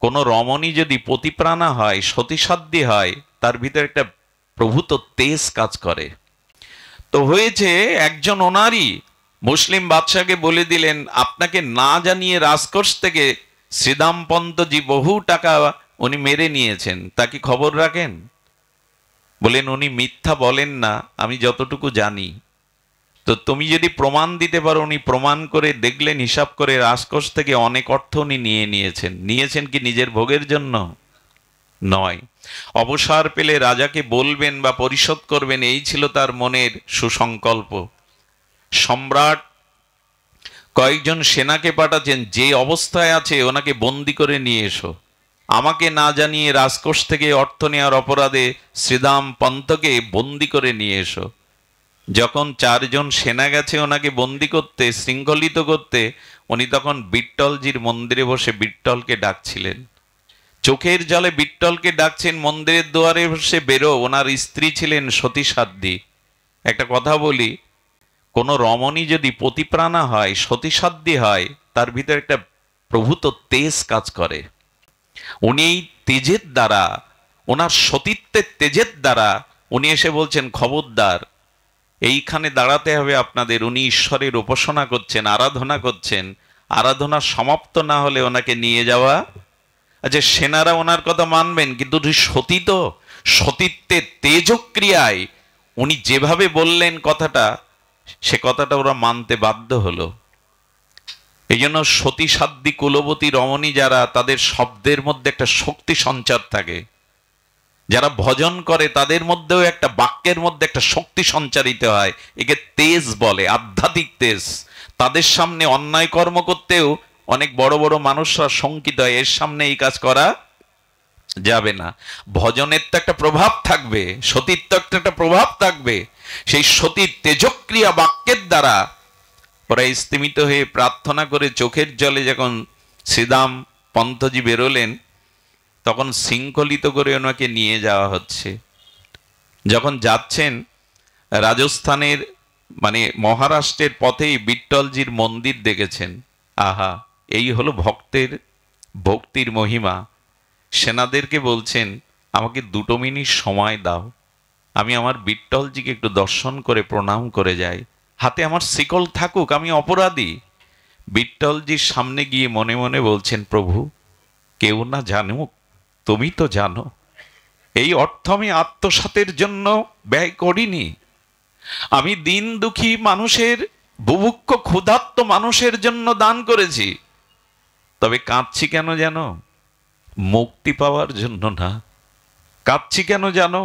কোনো রমণী যদি পতিপ্রাণা হয়, সতীসাধ্যী হয়, তার ভিতরে একটা প্রভূত তেজ কাজ করে। তো হয়েছে, একজন ওনারই মুসলিম বাদশাকে বলে দিলেন, আপনাকে না জানিয়ে রাজকোষ থেকে শ্রীদাম পন্তজি বহু টাকা উনি মেরে নিয়েছেন, তা কি খবর রাখেন? বলেন, উনি মিথ্যা বলেন না, আমি যতটুকু জানি। তো তুমি যদি প্রমাণ দিতে পারো, উনি প্রমাণ করে দেখলেন, হিসাব করে রাজকোষ থেকে অনেক অর্থ উনি নিয়েছেন কি নিজের ভোগের জন্য? নয়। অবসর পেলে রাজাকে বলবেন বা পরিশোধ করবেন, এই ছিল তার মনের সুসংকল্প। সম্রাট কয়েকজন সেনাকে পাঠাচ্ছেন, যে অবস্থায় আছে ওনাকে বন্দি করে নিয়ে এসো। আমাকে না জানিয়ে রাজকোষ থেকে অর্থ নেওয়ার অপরাধে শ্রীদাম পন্তকে বন্দি করে নিয়ে এসো। যখন 4 জন সেনা গেছে ওনাকে বন্দি করতে, শৃঙ্খলিত করতে, উনি তখন বিট্টলজির মন্দিরে বসে বিট্টলকে ডাকছিলেন। চোখের জলে বিট্টলকে ডাকছেন, মন্দিরের দুয়ারে বসে বেরো। ওনার স্ত্রী ছিলেন সতীসাধ্যী। একটা কথা বলি, কোনো রমণী যদি পতিপ্রাণা হয়, সতীসাধ্যী হয়, তার ভিতরে একটা প্রভূত তেজ কাজ করে। উনি এই তেজের দ্বারা, ওনার সতীত্বের তেজের দ্বারা উনি এসে বলছেন, খবরদার, এইখানে দাঁড়াতে হবে আপনাদের। উনি ঈশ্বরের উপাসনা করছেন, আরাধনা করছেন। আরাধনা সমাপ্ত না হলে ওনাকে নিয়ে যাওয়া। আচ্ছা, সেনারা ওনার কথা মানবেন, কিন্তু সতী তো, সতীত্বের তেজক্রিয়ায় উনি যেভাবে বললেন কথাটা, সে কথাটা ওরা মানতে বাধ্য হলো। এই জন্য সতী সাধ্যী কুলবতী রমণী যারা, তাদের শব্দের মধ্যে একটা শক্তি সঞ্চার থাকে। যারা ভজন করে তাদের মধ্যেও একটা, বাক্যের মধ্যে একটা শক্তি সঞ্চারিত হয়। একে তেজ বলে, আধ্যাত্মিক তেজ। তাদের সামনে অন্যায় কর্ম করতেও অনেক বড় বড় মানুষরা শঙ্কিত হয়, এর সামনে এই কাজ করা যাবে না। ভজনের তো একটা প্রভাব থাকবে, সতীত্ব একটা প্রভাব থাকবে। সেই সতীর তেজক্রিয়া বাক্যের দ্বারা ওরা স্তিমিত হয়ে প্রার্থনা করে চোখের জলে যখন শ্রীদাম পন্তজি বেরোলেন, তখন শৃঙ্খলিত করে ওনাকে নিয়ে যাওয়া হচ্ছে। যখন যাচ্ছেন, রাজস্থানের মানে মহারাষ্ট্রের পথেই বিট্টলজির মন্দির দেখেছেন। আহা, এই হলো ভক্তির মহিমা। সেনাদেরকে বলছেন, আমাকে 2 মিনিট সময় দাও, আমি আমার বিট্টলজিকে একটু দর্শন করে প্রণাম করে যাই। হাতে আমার শিকল থাকুক, আমি অপরাধী। বিট্টলজির সামনে গিয়ে মনে মনে বলছেন, প্রভু, কেউ না জানুক, তুমি তো জানো। এই অর্থ আমি আত্মসাতের জন্য ব্যয় করিনি। আমি দিন দুঃখী মানুষের, বুভুক্ষ ক্ষুধার্ত মানুষের জন্য দান করেছি। তবে কাঁদছি কেন জানো? মুক্তি পাওয়ার জন্য না। কাঁদছি কেন জানো?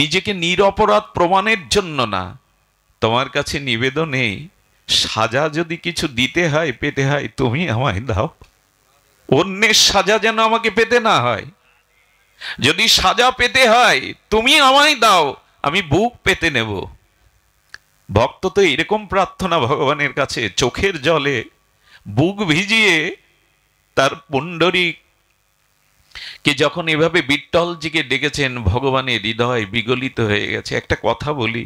নিজেকে নিরপরাধ প্রমাণের জন্য না। তোমার কাছে নিবেদন নেই, সাজা যদি কিছু দিতে হয়, পেতে হয়, তুমি আমায় দাও। অন্যের সাজা যেন আমাকে পেতে না হয়। যদি সাজা পেতে হয়, তুমি আমায় দাও, আমি বুক পেতে নেব। ভক্ত তো এরকম প্রার্থনা ভগবানের কাছে, চোখের জলে বুক ভিজিয়ে তার পুণ্ডরীকে যখন এভাবে বিট্টলজিকে ডেকেছেন, ভগবানের হৃদয় বিগলিত হয়ে গেছে। একটা কথা বলি,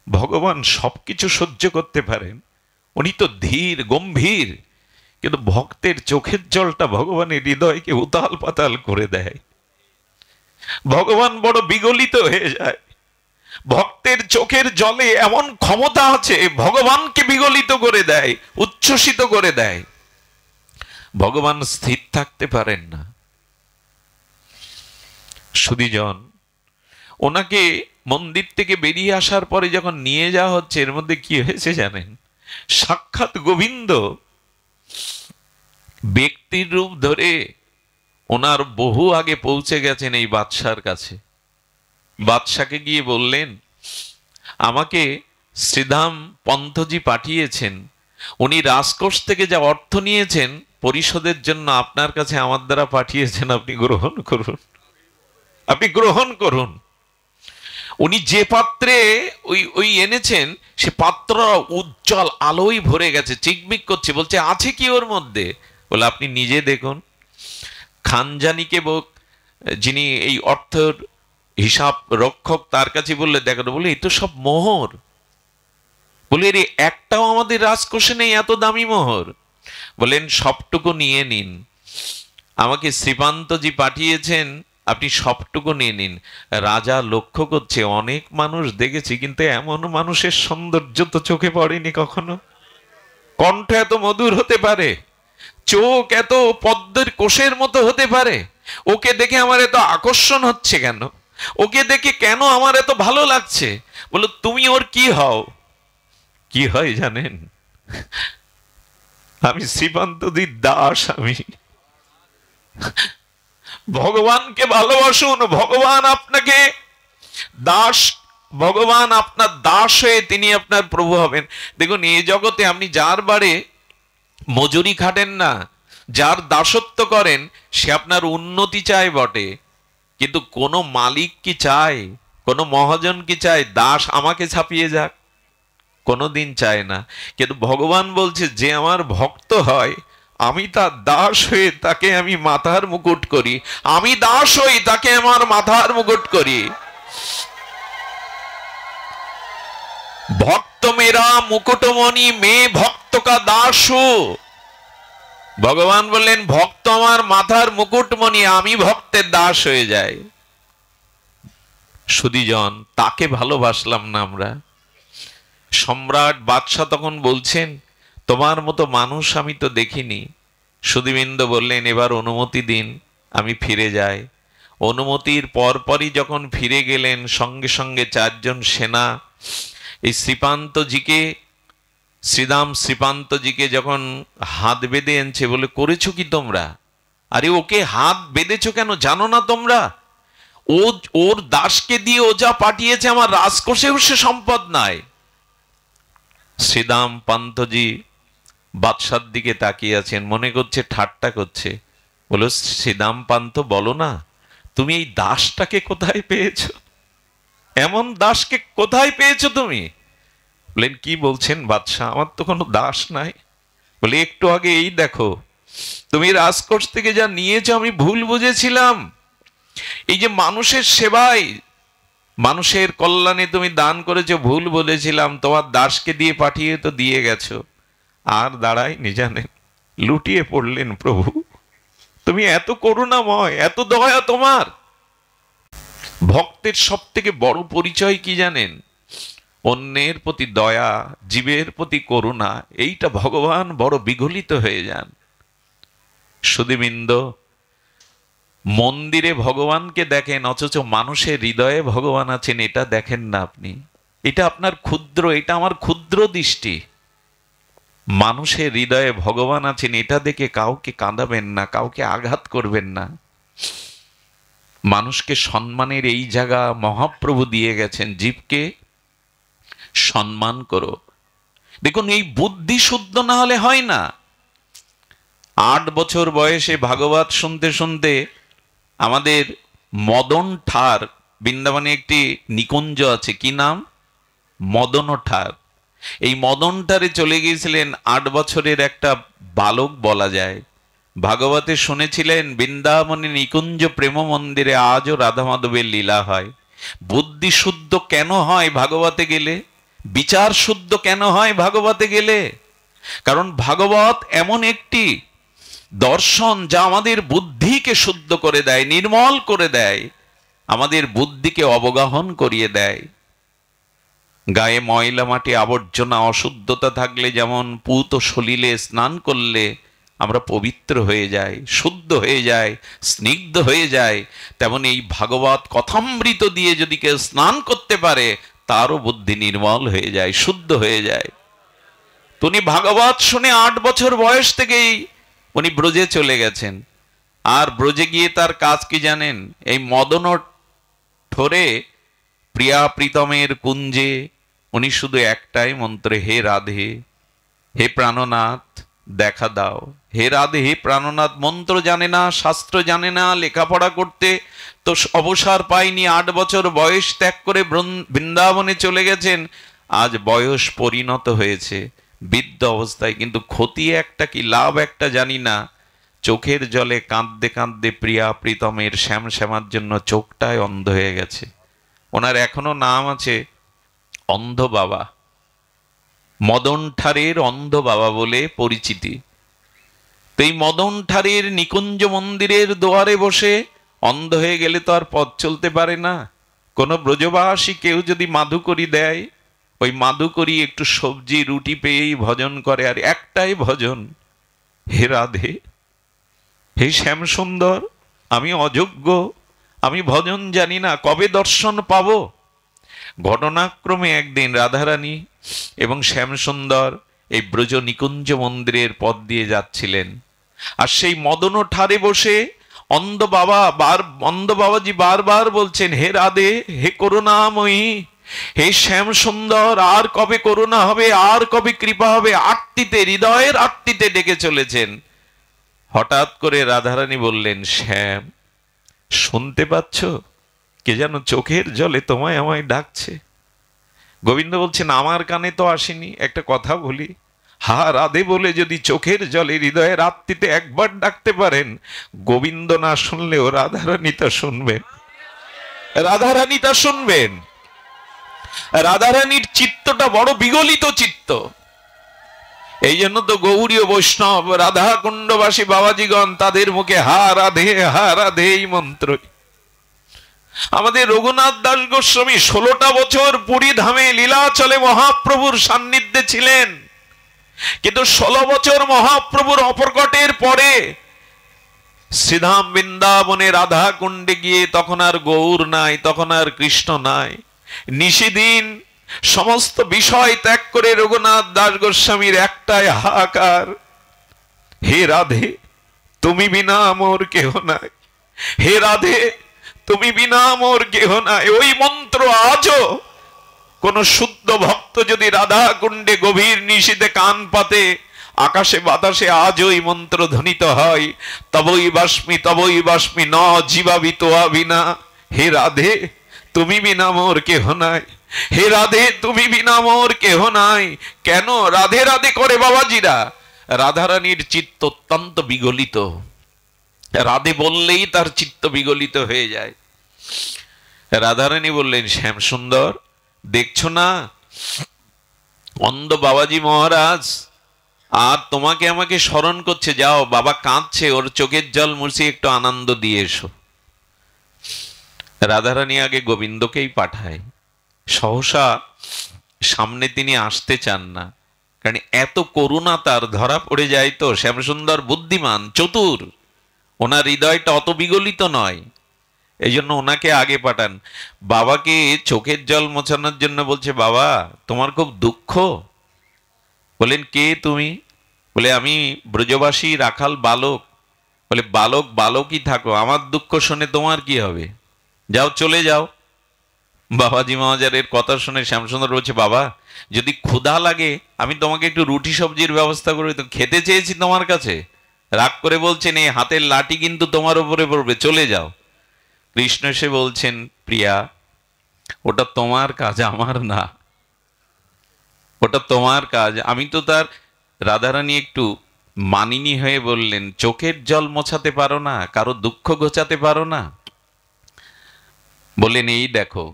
ভগবান সবকিছু সহ্য করতে পারেন, উনি তো ধীর গম্ভীর, কিন্তু ভক্তের চোখের জলটা ভগবানের হৃদয়কে উতাল পাতাল করে দেয়। ভগবান বড় বিগলিত হয়ে যায়। ভক্তের চোখের জলে এমন ক্ষমতা আছে, ভগবানকে বিগলিত করে দেয়, উচ্ছ্বসিত করে দেয়। ভগবান স্থির থাকতে পারেন না। সুধীজন, ওনাকে মন্দির থেকে বেরিয়ে আসার পরে যখন নিয়ে যাওয়া হচ্ছে, এর মধ্যে কি হয়েছে জানেন? সাক্ষাৎ গোবিন্দ ব্যক্তির রূপ ধরে ওনার বহু আগে পৌঁছে গেছেন এই বাদশার কাছে। বাদশাকে গিয়ে বললেন, আমাকে শ্রীধাম পন্তজি পাঠিয়েছেন, উনি রাজকোষ থেকে যা অর্থ নিয়েছেন পরিশোধের জন্য আপনার কাছে আমার দ্বারা পাঠিয়েছেন, আপনি গ্রহণ করুন, আপনি গ্রহণ করুন। উনি যে পাত্রে ওই এনেছেন, সে পাত্র উজ্জ্বল আলোয় ভরে গেছে, চিকমিক করছে। বলছে, আছে কি ওর মধ্যে? বলে, আপনি নিজে দেখুন। খানজানিকে যিনি এই অর্থের হিসাব রক্ষক, তার কাছে বললে, দেখো। বলে, এই তো সব মোহর। বলে, এর একটাও আমাদের রাজকোষে নেই, এত দামি মোহর। বলেন, সবটুকু নিয়ে নিন, আমাকে শ্রীপান্তজি পাঠিয়েছেন, আপনি সবটুকু নিয়ে নিন। রাজা লক্ষ্য করছে, অনেক মানুষ দেখেছি, কিন্তু এমন মানুষের সৌন্দর্য তো চোখে পড়েনি কখনো। কণ্ঠ এত মধুর হতে পারে, চোখ এত পদ্মের কোষের মতো হতে পারে, ওকে দেখে আমার এত আকর্ষণ হচ্ছে কেন, ওকে দেখে কেন আমার এত ভালো লাগছে? বলো, তুমি ওর কি হও? কি হয় জানেন? আমি শ্রীপান্তজির দাস। আমি ভগবানকে ভালোবাসুন, ভগবান আপনাকে দাস, ভগবান আপনার দাস হয়ে তিনি আপনার প্রভু হবেন। দেখুন, এই জগতে আপনি যার বারে মজুরি খাটেন না, যার দাসত্ব করেন, সে আপনার উন্নতি চায় বটে, কিন্তু কোনো মালিক কি চায়, কোনো মহাজন কি চায় দাস আমাকে ছাপিয়ে যাক? কোনোদিন চায় না। কিন্তু ভগবান বলছে, যে আমার ভক্ত হয়, আমি তার দাস হয়ে তাকে আমি মাথার মুকুট করি, আমি দাস হই তাকে আমার মাথার মুকুট করি। ভক্ত মেরা মুকুটমণি, মে ভক্ত কা দাস। ভগবান বললেন, ভক্ত আমার মাথার মুকুটমণি, আমি ভক্তের দাস হয়ে যাই। সুধীজন, তাকে ভালোবাসলাম না আমরা। সম্রাট বাদশাহ তখন বলছেন, তোমার মতো মানুষ আমি তো দেখিনি। সুধীবৃন্দ বললেন, এবার অনুমতি দিন, আমি ফিরে যাই। অনুমতির পরপরই যখন ফিরে গেলেন, সঙ্গে সঙ্গে 4 জন সেনা এই শ্রীপান্তজিকে, শ্রীদাম শ্রীপান্তজিকে যখন হাত বেঁধে এনেছে, বলে, করেছো কি তোমরা? আরে ওকে হাত বেঁধেছো কেন, জানো না তোমরা? ওর দাসকে দিয়ে ও যা পাঠিয়েছে, আমার রাজকোষেও সে সম্পদ নাই। শ্রীদাম পান্তজি বাদশার দিকে তাকিয়ে আছেন, মনে করছে ঠাট্টা করছে। বলো, শ্রীদাম পান্ত, বলো না, তুমি এই দাসটাকে কোথায় পেয়েছো? এমন দাসকে কোথায় পেয়েছো তুমি? বলেন, কি বলছেন বাদশাহ, আমার তো কোনো দাস নাই। বলে, একটু আগে এই দেখো, তুমি রাজকোষ থেকে যা নিয়েছো আমি ভুল বুঝেছিলাম। এই যে মানুষের সেবায়, মানুষের কল্যাণে তুমি দান করেছো, ভুল বলেছিলাম। তোমার দাসকে দিয়ে পাঠিয়ে তো দিয়ে গেছো, আর দাঁড়ায়নি জানেন, লুটিয়ে পড়লেন। প্রভু, তুমি এত করুণাময়, এত দয়া তোমার। ভক্তের সব থেকে বড় পরিচয় কি জানেন? অন্যের প্রতি দয়া, জীবের প্রতি করুণা। এইটা ভগবান বড় বিগলিত হয়ে যান। সুধীবৃন্দ, মন্দিরে ভগবানকে দেখেন, অথচ মানুষের হৃদয়ে ভগবান আছেন এটা দেখেন না আপনি। এটা আপনার ক্ষুদ্র, এটা আমার ক্ষুদ্র দৃষ্টি। মানুষের হৃদয়ে ভগবান আছেন এটা দেখে কাউকে কাঁদাবেন না, কাউকে আঘাত করবেন না। মানুষকে সম্মানের এই জায়গা মহাপ্রভু দিয়ে গেছেন, জীবকে সম্মান করো। দেখুন, এই বুদ্ধি শুদ্ধ না হলে হয় না। 8 বছর বয়সে ভাগবত শুনতে শুনতে আমাদের মদন ঠার, বৃন্দাবনে একটি নিকুঞ্জ আছে, কি নাম? মদন ঠার। এই মদন ঠারে চলে গিয়েছিলেন 8 বছরের একটা বালক বলা যায়। ভাগবতে শুনেছিলেন, বৃন্দাবনে নিকুঞ্জ প্রেম মন্দিরে আজও রাধা মাধবের লীলা হয়। বুদ্ধি শুদ্ধ কেন হয় ভাগবতে গেলে? বিচার শুদ্ধ কেন হয় ভাগবতে গেলে? কারণ ভাগবত এমন একটি দর্শন যা আমাদের বুদ্ধিকে শুদ্ধ করে দেয়, নির্মল করে দেয়, আমাদের বুদ্ধিকে অবগাহন করিয়ে দেয়। গায়ে ময়লা মাটি আবর্জনা অশুদ্ধতা থাকলে যেমন পুত সলিলে স্নান করলে আমরা পবিত্র হয়ে যাই, শুদ্ধ হয়ে যাই, স্নিগ্ধ হয়ে যাই, তেমন এই ভাগবত কথামৃত দিয়ে যদি কেউ স্নান করতে পারে, তারও বুদ্ধি নির্মল হয়ে যায়, শুদ্ধ হয়ে যায়। উনি ভাগবত শুনে 8 বছর বয়স থেকেই উনি ব্রজে চলে গেছেন। আর ব্রজে গিয়ে তার কাজ কি জানেন? এই মদন ঠোরে প্রিয়া প্রীতমের কুঞ্জে উনি শুধু একটাই মন্ত্রে, হে রাধে, হে প্রাণনাথ দেখা দাও। হে রাধে, হে প্রাণনাথ মন্ত্র জানে না, শাস্ত্র জানে না, লেখাপড়া করতে তো অবসর পায়নি। 8 বছর বয়স ত্যাগ করে বৃন্দাবনে চলে গেছেন। আজ বয়স পরিণত হয়েছে, বৃদ্ধ অবস্থায়, কিন্তু ক্ষতি একটা কি লাভ একটা জানি না। চোখের জলে কাঁদতে কাঁদতে প্রিয়া প্রীতমের শ্যাম শ্যামার জন্য চোখটায় অন্ধ হয়ে গেছে। ওনার এখনো নাম আছে অন্ধ বাবা, মদন ঠারের অন্ধ বাবা বলে পরিচিতি। তো এই মদন ঠারের নিকুঞ্জ মন্দিরের দুয়ারে বসে অন্ধ হয়ে গেলে তো আর পথ চলতে পারে না। কোনো ব্রজবাসী কেউ যদি মাধুকরী দেয়, ওই মাধুকরী একটু সবজি রুটি পেয়েই ভজন করে, আর একটাই ভজন, হে রাধে, হে শ্যাম সুন্দর, আমি অযোগ্য, আমি ভজন জানি না, কবে দর্শন পাবো। ঘটনাক্রমে একদিন রাধারানী এবং শ্যামসুন্দর এই ব্রজ নিকুঞ্জ মন্দিরের পথ দিয়ে যাচ্ছিলেন, আর সেই মদন ঠারে বসে অন্ধ বাবাজি বারবার বলছেন, হে রাধে, হে করুণাময়ী, হে শ্যাম সুন্দর, আর কবে করুণা হবে, আর কবে কৃপা হবে, আরতিতে, হৃদয়ের আরতিতে ডেকে চলেছেন। হঠাৎ করে রাধারানী বললেন, শ্যাম, শুনতে পাচ্ছ? কে যেন চোখের জলে তোমায় আমায় ডাকছে। গোবিন্দ বলছেন, আমার কানে তো আসেনি, একটা কথা বলি, হা রাধে বলে যদি চোখের জলে হৃদয়ের আত্মীতে একবার ডাকতে পারেন, গোবিন্দ না শুনলেও রাধারানী তা শুনবেন, রাধারানী তা শুনবেন। রাধারানীর চিত্তটা বড় বিগলিত চিত্ত। এই জন্য তো গৌড়ীয় বৈষ্ণব রাধা কুণ্ডবাসী বাবাজিগণ তাদের মুখে হা রাধে এই মন্ত্র। আমাদের রঘুনাথ দাস গোস্বামী 16টা বছর পুরী ধামে লীলাচলে মহাপ্রভুর সান্নিধ্যে ছিলেন, কিন্তু 16 বছর মহাপ্রভুর অপরকটের পরে শ্রীধাম বৃন্দাবনে রাধা কুণ্ডে গিয়ে তখন আর গৌর নাই, তখন আর কৃষ্ণ নাই। নিশিদিন সমস্ত বিষয় ত্যাগ করে রঘুনাথ দাস গোস্বামীর একটাই হাহাকার, হে রাধে, তুমি বিনা মোর কেহ নাই, হে রাধে, তুমি বিনা মোর কেহ নাই। ওই মন্ত্র আজও কোন শুদ্ধ ভক্ত যদি রাধা কুণ্ডে গভীর নিশীথে কান পাতে, আকাশে বাতাসে আজ ওই মন্ত্র ধ্বনিত হয়, তবই বাস্মি ন জীবাবি তোয়া বিনা, হে রাধে, তুমি বিনা মোর কেহ নাই, হে রাধে, তুমি বিনা মোর কেহ নাই। কেন রাধে রাধে করে বাবাজিরা? রাধারানীর চিত্ত অত্যন্ত বিগলিত, রাধে বললেই তার চিত্ত বিগলিত হয়ে যায়। রাধারানী বললেন, শ্যাম সুন্দর, দেখছো না অন্ধ বাবাজি মহারাজ আর তোমাকে আমাকে স্মরণ করছে, যাও, বাবা কাঁদছে, ওর চোখের জল মুছিয়ে একটু আনন্দ দিয়ে এসো। রাধারানী আগে গোবিন্দকেই পাঠায়, সহসা সামনে তিনি আসতে চান না, কারণ এত করুণা তার ধরা পড়ে যায়। তো শ্যামসুন্দর বুদ্ধিমান, চতুর, ওনার হৃদয়টা অত বিগলিত নয়, এই জন্য ওনাকে আগে পাঠান। বাবাকে চোখের জল মোছানোর জন্য বলছে, বাবা তোমার খুব দুঃখ? বলেন, কে তুমি? বলে, আমি ব্রজবাসী রাখাল বালক। বলে, বালক বালকই থাকো, আমার দুঃখ শুনে তোমার কি হবে, যাও চলে যাও। বাবাজি মহাজারের কথা শুনে শ্যামসুন্দর বলছে, বাবা যদি ক্ষুধা লাগে আমি তোমাকে একটু রুটি সবজির ব্যবস্থা করে, তো খেতে চেয়েছি তোমার কাছে। রাগ করে বলছেন, এই হাতের লাঠি কিন্তু তোমার উপরে পড়বে, চলে যাও। কৃষ্ণ এসে বলছেন, প্রিয়া, ওটা তোমার কাজ, আমার না, ওটা তোমার কাজ। আমি তো তার। রাধারানী একটু মানিনী হয়ে বললেন, চোখের জল মোছাতে পারো না, কারো দুঃখ ঘোচাতে পারো না? বললেন, এই দেখো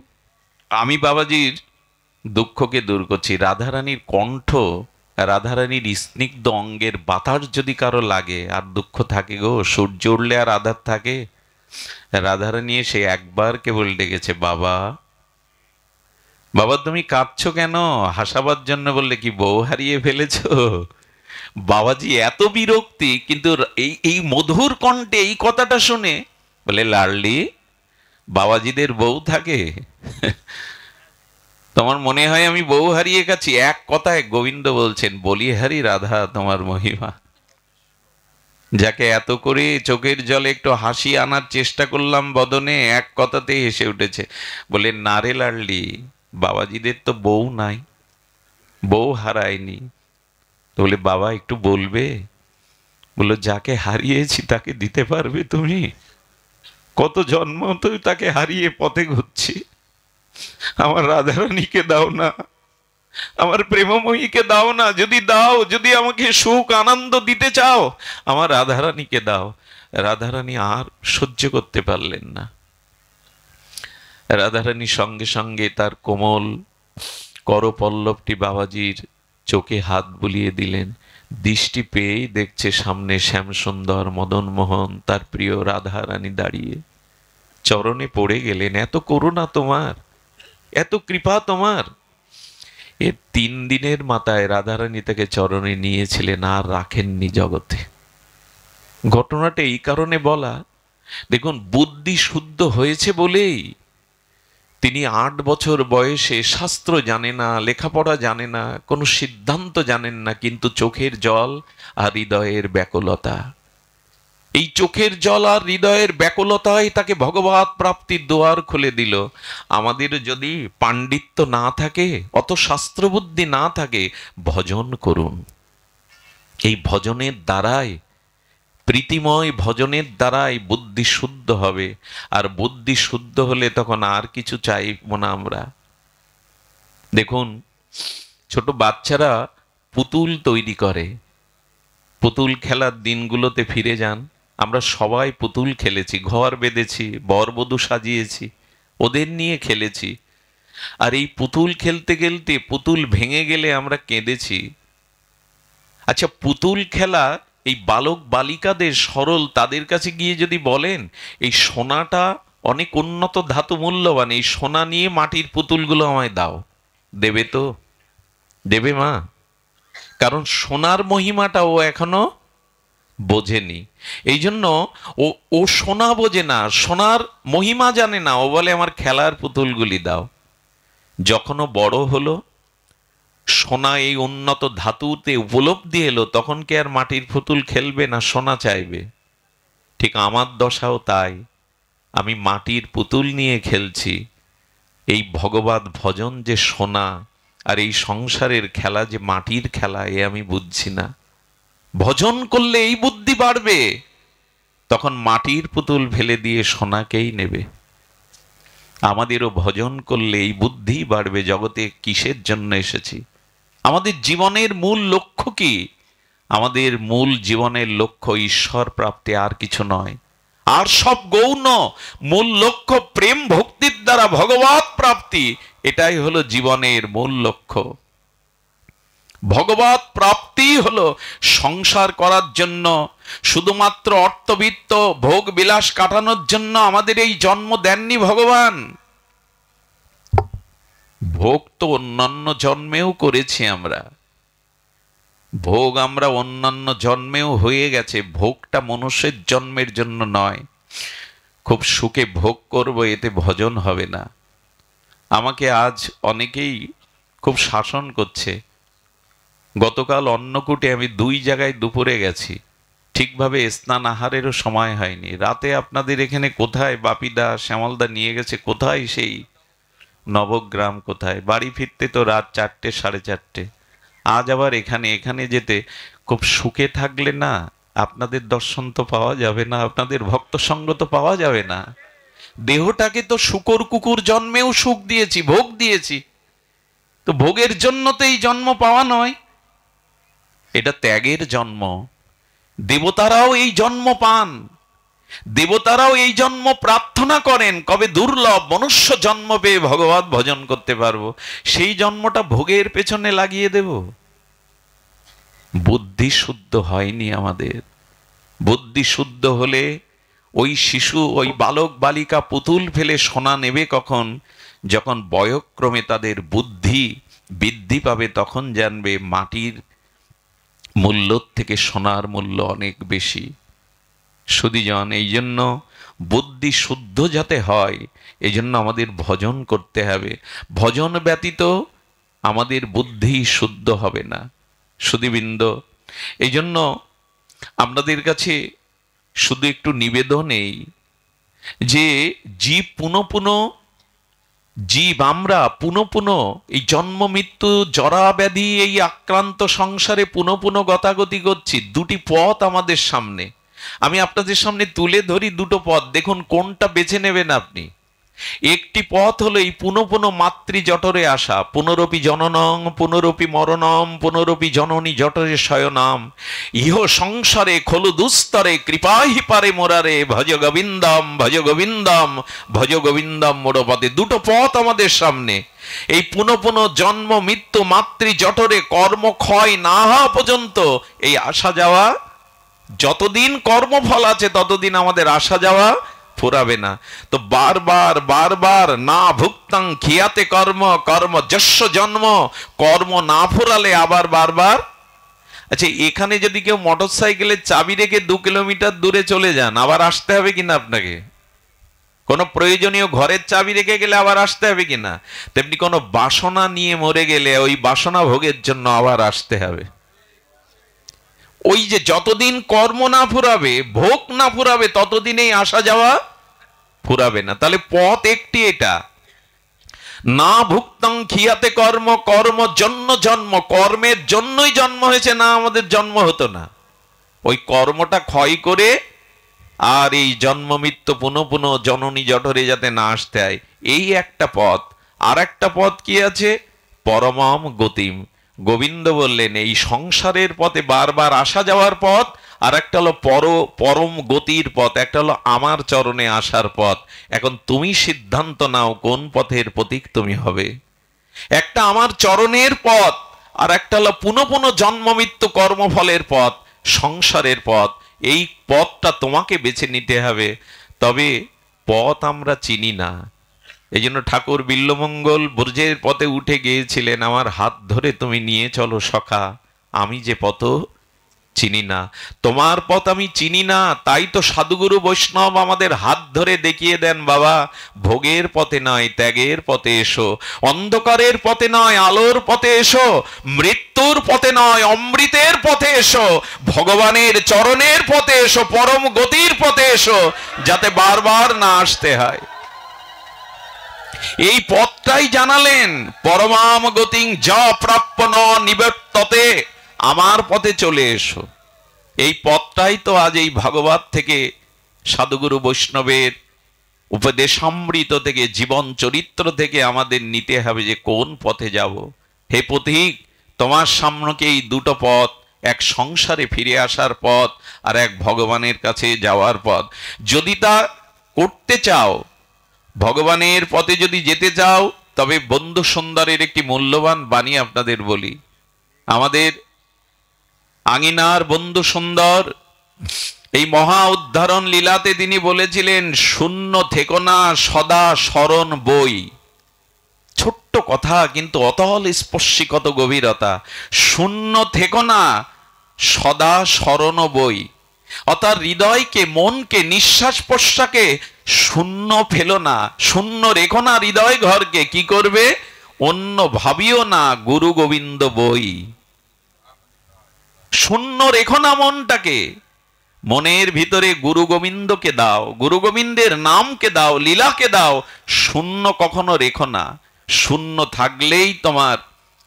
আমি বাবাজির দুঃখকে দূর করছি। রাধারানীর কণ্ঠ, রাধারানীর স্নিগ্ধ অঙ্গের বাতাস যদি কারো লাগে, আর দুঃখ থাকে গো, সূর্য উঠলে আর আধার থাকে? রাধারানী এসে একবার কেবল ডেকেছে, বাবা, বাবা তুমি কাঁদছো কেন? হাসাবার জন্য। বললে, কি বউ হারিয়ে ফেলেছ? বাবাজি এত বিরক্তি, কিন্তু এই মধুর কণ্ঠে এই কথাটা শুনে বলে, লাডলি, বাবাজিদের বউ থাকে? তোমার মনে হয় আমি বউ হারিয়ে গেছি? এক কথায় গোবিন্দ বলছেন, বলিহারি রাধা তোমার মহিমা। যাকে এত করে চোখের জলে একটু হাসি আনার চেষ্টা করলাম বদনে, এক কথাতেই হেসে উঠেছে। বলে, না রে লাডলি, বাবাজিদের তো বউ নাই, বউ হারায়নি। তো বলে, বাবা একটু বলবে? বললো, যাকে হারিয়েছি তাকে দিতে পারবে তুমি? কত জন্ম তো তাকে হারিয়ে পথে ঘুরছি, আমার রাধারানীকে দাও না, আমার প্রেমময়ীকে দাও না, যদি দাও, যদি আমাকে সুখ আনন্দ দিতে চাও, আমার রাধারানীকে দাও। রাধারানী আর সহ্য করতে পারলেন না। রাধারানী সঙ্গে সঙ্গে তার কোমল করপল্লবটি বাবাজির চোখে হাত বুলিয়ে দিলেন। দৃষ্টি পেয়েই দেখছে সামনে শ্যামসুন্দর মদনমোহন তার প্রিয় রাধা রানী দাঁড়িয়ে, চরণে পড়ে গেলেন। এত করুণা তোমার, এত কৃপা তোমার। এর 3 দিনের মাথায় রাধারানী তাকে চরণে নিয়েছিলেন, আর রাখেননি জগতে। ঘটনাটা এই কারণে বলা, দেখুন বুদ্ধি শুদ্ধ হয়েছে বলেই তিনি 8 বছর বয়সে শাস্ত্র জানে না, লেখাপড়া জানে না, কোনো সিদ্ধান্ত জানেন না, কিন্তু চোখের জল আর হৃদয়ের ব্যাকুলতা, এই চোখের জল আর হৃদয়ের ব্যাকুলতাই তাকে ভগবৎ প্রাপ্তির দুয়ার খুলে দিল। আমাদের যদি পাণ্ডিত্য না থাকে, অত শাস্ত্রবুদ্ধি না থাকে, ভজন করুন। এই ভজনের দ্বারাই, প্রীতিময় ভজনের দ্বারাই বুদ্ধি শুদ্ধ হবে। আর বুদ্ধি শুদ্ধ হলে তখন আর কিছু চাইব না আমরা। দেখুন, ছোট বাচ্চারা পুতুল তৈরি করে। পুতুল খেলার দিনগুলোতে ফিরে যান, আমরা সবাই পুতুল খেলেছি, ঘর বেঁধেছি, বরবধূ সাজিয়েছি, ওদের নিয়ে খেলেছি। আর এই পুতুল খেলতে খেলতে পুতুল ভেঙে গেলে আমরা কেঁদেছি। আচ্ছা, পুতুল খেলা এই বালক বালিকাদের, সরল তাদের কাছে গিয়ে যদি বলেন এই সোনাটা অনেক উন্নত ধাতু, মূল্যবান, এই সোনা নিয়ে মাটির পুতুলগুলো আমায় দাও, দেবে তো? দেবে মা? কারণ সোনার মহিমাটা ও এখনো বোঝেনি। এই জন্য ও সোনা বোঝে না, সোনার মহিমা জানে না, ও বলে আমার খেলার পুতুলগুলি দাও। যখন ও বড় হলো, সোনা এই উন্নত ধাতুতে উপলব্ধি এলো, তখন কি আর মাটির পুতুল খেলবে না, সোনা চাইবে? ঠিক আমার দশাও তাই। আমি মাটির পুতুল নিয়ে খেলছি। এই ভগবত ভজন যে সোনা, আর এই সংসারের খেলা যে মাটির খেলা, এ আমি বুঝছি না। ভজন করলে এই বুদ্ধি বাড়বে, তখন মাটির পুতুল ফেলে দিয়ে সোনাকেই নেবে। আমাদেরও ভজন করলে এই বুদ্ধি বাড়বে, জগতে কিসের জন্য এসেছি, আমাদের জীবনের মূল লক্ষ্য কি। আমাদের মূল জীবনের লক্ষ্য ঈশ্বর প্রাপ্তি, আর কিছু নয়। আর সব গৌণ, মূল লক্ষ্য প্রেম ভক্তির দ্বারা ভগবৎ প্রাপ্তি। এটাই হলো জীবনের মূল লক্ষ্য। ভগবৎ প্রাপ্তি হলো সংসার করার জন্য, শুধুমাত্র অর্থবিত্ত ভোগ বিলাস কাটানোর জন্য আমাদের এই জন্ম দেননি ভগবান। ভোগ তো অন্যান্য জন্মেও করেছি আমরা, ভোগ আমরা অন্যান্য জন্মেও হয়ে গেছে। ভোগটা মনুষ্যের জন্মের জন্য নয়। খুব সুখে ভোগ করব, এতে ভজন হবে না। আমাকে আজ অনেকেই খুব শাসন করছে। গতকাল অন্নকূটে আমি 2 জায়গায় দুপুরে গেছি, ঠিকভাবে স্নান আহারেরও সময় হয়নি। রাতে আপনাদের এখানে কোথায় বাপিদা শ্যামলদা নিয়ে গেছে, কোথায় সেই নবগ্রাম, কোথায় বাড়ি ফিরতে তো রাত 4টে 4:30। আজ আবার এখানে যেতে খুব সুখে থাকলে না, আপনাদের দর্শন তো পাওয়া যাবে না, আপনাদের ভক্ত সঙ্গ তো পাওয়া যাবে না। দেহটাকে তো শুকর কুকুর জন্মেও সুখ দিয়েছি, ভোগ দিয়েছি, তো ভোগের জন্য তো এই জন্ম পাওয়া নয়, এটা ত্যাগের জন্ম। দেবতারাও এই জন্ম পান, দেবতারাও এই জন্ম প্রার্থনা করেন, কবে দুর্লভ মনুষ্য জন্ম পেয়ে ভগবত ভজন করতে পারবো, সেই জন্মটা ভোগের পেছনে লাগিয়ে দেব। বুদ্ধি শুদ্ধ হয়নি আমাদের। বুদ্ধি শুদ্ধ হলে ওই শিশু, ওই বালক বালিকা পুতুল ফেলে সোনা নেবে কখন? যখন বয়ক্রমে তাদের বুদ্ধি বৃদ্ধি পাবে, তখন জানবে মাটির মূল্য থেকে সোনার মূল্য অনেক বেশি। সুধীজন, এই জন্য বুদ্ধি শুদ্ধ যাতে হয়, এই জন্য আমাদের ভজন করতে হবে। ভজন ব্যতীত আমাদের বুদ্ধি শুদ্ধ হবে না। সুধীবৃন্দ, এই জন্য আপনাদের কাছে শুধু একটু নিবেদন এই যে জীব আমরা পুনঃ এই জন্ম মৃত্যু জরা ব্যাধি এই আক্রান্ত সংসারে পুনঃ গতাগতি করছি। 2টি পথ আমাদের সামনে, আমি আপনাদের সামনে তুলে ধরি 2টো পথ, দেখুন কোনটা বেছে নেবেন আপনি। একটি পথ হলো এই পুনঃ পুনঃ মাতৃ জঠরে আসা, পুনরপি জননং পুনরপি মরণম পুনরপি জননী জঠরে শয়নাম ইহ সংসারে খলু দুস্তরে কৃপাহি পারে মোরারে ভজ গোবিন্দম ভজ গোবিন্দম ভজ গোবিন্দম মোড়পদে। দুটো পথ আমাদের সামনে। এই পুনঃ পুনঃ জন্ম মৃত্যু মাতৃ জঠরে কর্ম ক্ষয় না হওয়া পর্যন্ত এই আসা যাওয়া, যতদিন কর্মফল আছে ততদিন আমাদের আসা যাওয়া ফুরাবে না। তো বারবার বারবার না ভুক্তাং খিয়াতে কর্ম কর্ম যস্য জন্ম, কর্ম না ফুরালে আবার বারবার। আচ্ছা, এখানে যদি কেউ মোটর সাইকেলের চাবি রেখে 2 কিলোমিটার দূরে চলে যান, আবার আসতে হবে কিনা আপনাকে? কোনো প্রয়োজনীয় ঘরের চাবি রেখে গেলে আবার আসতে হবে কিনা? তেমনি কোনো বাসনা নিয়ে মরে গেলে ওই বাসনা ভোগের জন্য আবার আসতে হবে। ওই যে যতদিন কর্ম না ফুরাবে, ভোগ না ফুরাবে, ততদিনেই আসা যাওয়া ফুরাবে না। তাহলে পথ একটি, এটা না ভুক্তং খিয়াতে কর্ম কর্ম জন্য জন্ম, কর্মের জন্যই জন্ম হয়েছে, না আমাদের জন্ম হতো না। ওই কর্মটা ক্ষয় করে আর এই জন্ম মৃত্যু পুনঃ পুনঃ জননী জঠরে যাতে না আসতে হয়, এই একটা পথ। আর একটা পথ কি আছে? পরমম গতিম। গোবিন্দ বললেন এই সংসারের পথে বারবার আসা যাওয়ার পথ, আর একটা হলো পরম গতির পথ, একটা হলো আমার চরণে আসার পথ। এখন তুমি সিদ্ধান্ত নাও কোন পথের পথিক তুমি হবে। একটা আমার চরণের পথ, আর একটা হলো পুনঃ পুনঃ জন্ম মৃত্যু কর্মফলের পথ, সংসারের পথ। এই পথটা তোমাকে বেছে নিতে হবে। তবে পথ আমরা চিনি না, এই জন্য ঠাকুর বিল্বমঙ্গল ব্রজের পথে উঠে গিয়েছিলেন, আমার হাত ধরে তুমি নিয়ে চলো সখা, আমি যে পথ চিনি না, তোমার পথ আমি চিনি না। তাই তো সাধুগুরু বৈষ্ণব আমাদের হাত ধরে দেখিয়ে দেন, বাবা ভোগের পথে নয় ত্যাগের পথে এসো, অন্ধকারের পথে নয় আলোর পথে এসো, মৃত্যুর পথে নয় অমৃতের পথে এসো, ভগবানের চরণের পথে এসো, পরম গতির পথে এসো, যাতে বারবার না আসতে হয়। এই পথটাই জানালেন, পরমাম গতিং যা প্রাপ্য ন নিবর্ততে, আমার পথে চলে এসো। এই পথটাই তো আজ এই ভাগবত থেকে, সাধুগুরু বৈষ্ণবের উপদেশামৃত থেকে, জীবন চরিত্র থেকে আমাদের নিতে হবে যে কোন পথে যাব। হে পথিক, তোমার সামনে এই দুটো পথ, এক সংসারে ফিরে আসার পথ, আর এক ভগবানের কাছে যাওয়ার পথ। যদি তা করতে চাও, ভগবানের পথে যদি যেতে চাও, তবে বন্ধু সুন্দরের একটি মূল্যবান বাণী আপনাদের বলি। আমাদের আঙিনার বন্ধু সুন্দর এই মহা উদ্ধারণ লীলাতে তিনি বলেছিলেন, শূন্য থেকো না সদা স্মরণ বই। ছোট্ট কথা, কিন্তু অতল স্পর্শী কত গভীরতা। শূন্য থেকো না সদা স্মরণ বই, অর্থাৎ হৃদয়কে, মনকে, নিঃশ্বাস প্রশ্বাসকে শূন্য ফেলো না, শূন্য রেখো না হৃদয় ঘরকে। কি করবে? অন্য ভাবিও না গুরু গোবিন্দ বই। শূন্য রেখো না মনটাকে, মনের ভিতরে গুরু গোবিন্দকে দাও, গুরু গোবিন্দের নামকে দাও, লীলাকে দাও। শূন্য কখনো রেখো না। শূন্য থাকলেই তোমার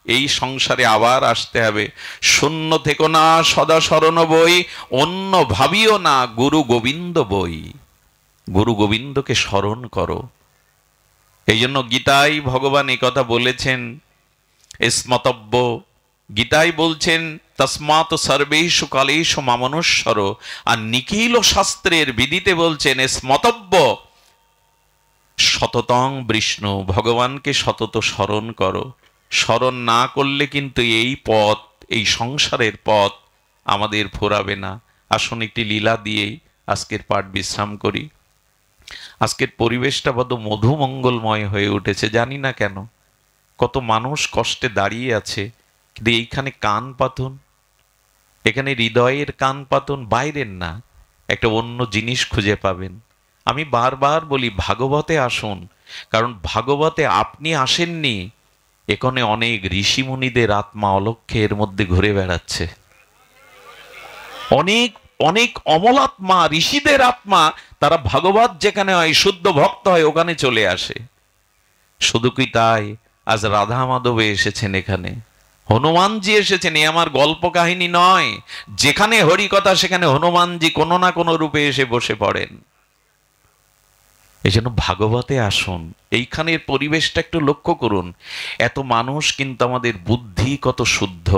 এই সংসারে আবার আসতে হবে। শূন্য থেকো না সদা স্মরণ বই, অন্য ভাবিও না গুরু গোবিন্দ বই। গুরু গোবিন্দকে স্মরণ করো। এই জন্য গীতায় ভগবান এই কথা বলেছেন, স্মতব্য। গীতায় বলছেন তস্মাৎ সর্বেষু কালেষু মামনুষ্যর। আর নিখিল শাস্ত্রের বিদিতে বলছেন স্মতব্য সততং বিষ্ণু, ভগবানকে সতত স্মরণ করো। স্মরণ না করলে কিন্তু এই পথ, এই সংসারের পথ আমাদের ফুরাবে না। আসুন একটি লীলা দিয়েই আজকের পাঠ বিশ্রাম করি। আজকের পরিবেশটা বড় মধুমঙ্গলময় হয়ে উঠেছে, জানি না কেন। কত মানুষ কষ্টে দাঁড়িয়ে আছে, কিন্তু এইখানে কান পাতুন, এখানে হৃদয়ের কান পাতুন, বাইরের না, একটা অন্য জিনিস খুঁজে পাবেন। আমি বারবার বলি ভাগবতে আসুন, কারণ ভাগবতে আপনি আসেননি, এখানে অনেক ঋষিমুনিদের আত্মা অলক্ষ্যে এর মধ্যে ঘুরে বেড়াচ্ছে। অনেক অনেক অমলাত্মা, ঋষিদের আত্মা, তারা ভাগবত যেখানে হয়, শুদ্ধ ভক্ত হয়, ওখানে চলে আসে। শুধু কি তাই, আজ রাধা মাধবে এসেছেন, এখানে হনুমানজি এসেছেন। এ আমার গল্প কাহিনী নয়। যেখানে হরি কথা সেখানে হনুমানজি কোনো না কোনো রূপে এসে বসে পড়েন। এই জন্য ভাগবতে আসুন, এইখানের পরিবেশটা একটু লক্ষ্য করুন। এত মানুষ, কিন্তু আমাদের বুদ্ধি কত শুদ্ধ,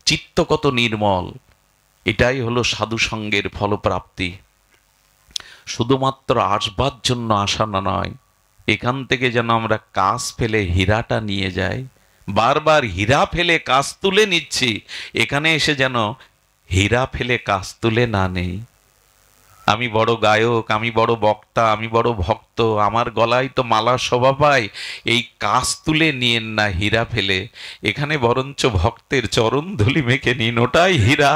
চিত্ত কত নির্মল। এটাই হলো সাধু সঙ্গের ফলপ্রাপ্তি। শুধুমাত্র আসবার জন্য আসা না নয়, এখান থেকে যেন আমরা কাজ ফেলে হীরাটা নিয়ে যাই। বারবার হীরা ফেলে কাজ তুলে নিচ্ছি, এখানে এসে যেন হীরা ফেলে কাজ তুলে না নেই। আমি বড় গায়ক, আমি বড় বক্তা, আমি বড় ভক্ত, আমার গলায় তো মালা শোভা পায়, এই কাজ তুলে নিয়েন না হীরা ফেলে। এখানে বরঞ্চ ভক্তের চরণ ধুলি মেখে নিন, ওটাই হীরা।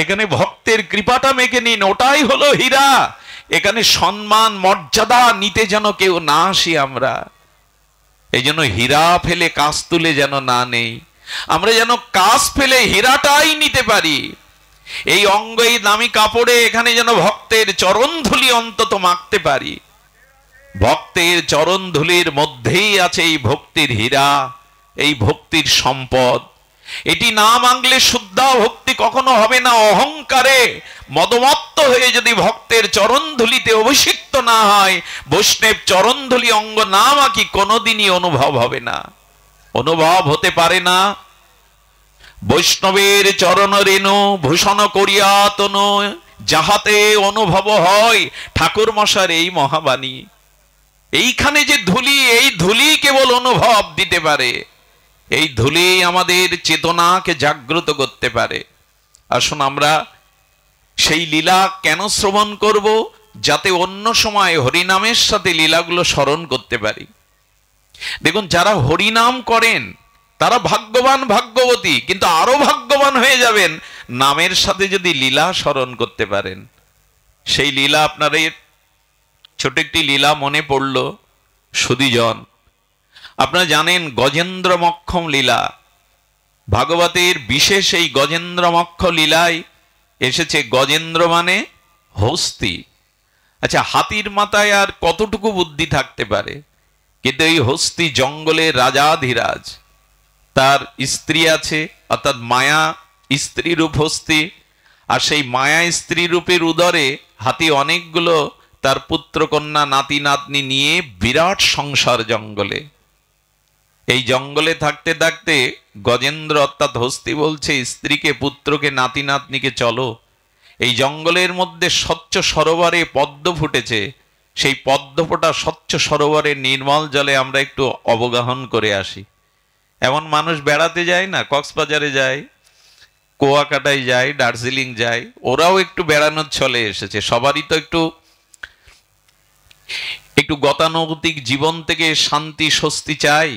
এখানে ভক্তের কৃপাটা মেখে নিন, ওটাই হলো হীরা। এখানে সম্মান মর্যাদা নিতে যেন কেউ না আসি আমরা। এই জন্য হীরা ফেলে কাজ তুলে যেন না নেই, আমরা যেন কাজ ফেলে হীরাটাই নিতে পারি। এই অঙ্গ, এই দামি কাপড়ে এখানে যেন ভক্তের চরণ ধুলি অন্তত মাখতে পারি। ভক্তের চরণ ধুলির মধ্যেই আছে এই ভক্তির হীরা, এই ভক্তির সম্পদ। এটি না মাংলে শুদ্ধা ভক্তি কখনো হবে না। অহংকারে মদমত্ত হয়ে যদি ভক্তের চরণ ধুলিতে অভিষিক্ত না হয়, বৈষ্ণব চরণ ধুলি অঙ্গ না মাখি, কোনোদিনই অনুভব হবে না, অনুভব হতে পারে না। বৈষ্ণবের চরণ রেণু ভূষণ করিয়া তনু, যাহাতে অনুভব হয় ঠাকুর মশার এই মহাবাণী। এইখানে যে ধুলি, এই ধুলি কেবল অনুভব দিতে পারে, এই ধুলি আমাদের চেতনাকে জাগ্রত করতে পারে। আসুন আমরা সেই লীলা কেন শ্রবণ করব? যাতে অন্য সময় হরিনামের সাথে লীলাগুলো স্মরণ করতে পারি। দেখুন, যারা হরিনাম করেন তারা ভাগ্যবান, ভাগ্যবতী, কিন্তু আরো ভাগ্যবান হয়ে যাবেন নামের সাথে যদি লীলা স্মরণ করতে পারেন। সেই লীলা, আপনার ছোট একটি লীলা মনে পড়ল সুধীজন। আপনারা জানেন গজেন্দ্র মক্ষম লীলা, ভাগবতের বিশেষ এই গজেন্দ্র মক্ষ লীলায় এসেছে গজেন্দ্র মানে হস্তি। আচ্ছা, হাতির মাথায় আর কতটুকু বুদ্ধি থাকতে পারে, কিন্তু এই হস্তি জঙ্গলের রাজাধিরাজ, তার স্ত্রী আছে, অর্থাৎ মায়া স্ত্রী রূপ হস্তি। আর সেই মায়া স্ত্রী রূপের উদরে হাতি অনেকগুলো তার পুত্র কন্যা নাতি নাতনি নিয়ে বিরাট সংসার জঙ্গলে। এই জঙ্গলে থাকতে থাকতে গজেন্দ্র অর্থাৎ হস্তি বলছে স্ত্রীকে, পুত্রকে, নাতি নাতনিকে, চলো এই জঙ্গলের মধ্যে স্বচ্ছ সরোবরে পদ্ম ফুটেছে, সেই পদ্ম ফোটা স্বচ্ছ সরোবরের নির্মল জলে আমরা একটু অবগাহন করে আসি। এমন মানুষ বেড়াতে যায় না, কক্সবাজারে যায়, কুয়াকাটায় যায়, দার্জিলিং যায়, ওরাও একটু বেড়ানোর চলে এসেছে। সবারই তো একটু গতানুগতিক জীবন থেকে শান্তি স্বস্তি চাই।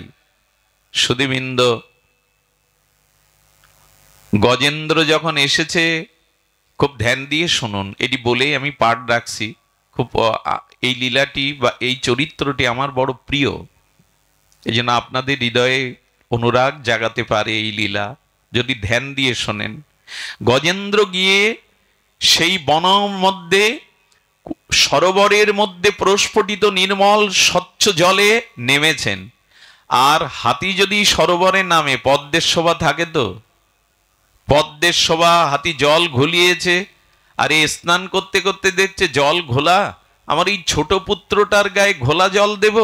সুধীবৃন্দ, গজেন্দ্র যখন এসেছে, খুব ধ্যান দিয়ে শুনুন, এটি বলেই আমি পাঠ রাখছি। খুব এই লীলাটি বা এই চরিত্রটি আমার বড় প্রিয়, এই জন্য আপনাদের হৃদয়ে অনুরাগ জাগাতে পারে এই লীলা যদি ধ্যান দিয়ে শোনেন। গজেন্দ্র গিয়ে সেই বনের মধ্যে, সরোবরের মধ্যে প্রস্ফুটিত নির্মল স্বচ্ছ জলে নেমেছেন। আর হাতি যদি সরোবরে নামে, পদ্মের শোভা থাকে তো, পদ্মের শোভা, হাতি জল ঘুলিয়েছে, আর এ স্নান করতে করতে দেখছে জল ঘোলা, আমার এই ছোট পুত্রটার গায়ে ঘোলা জল দেব।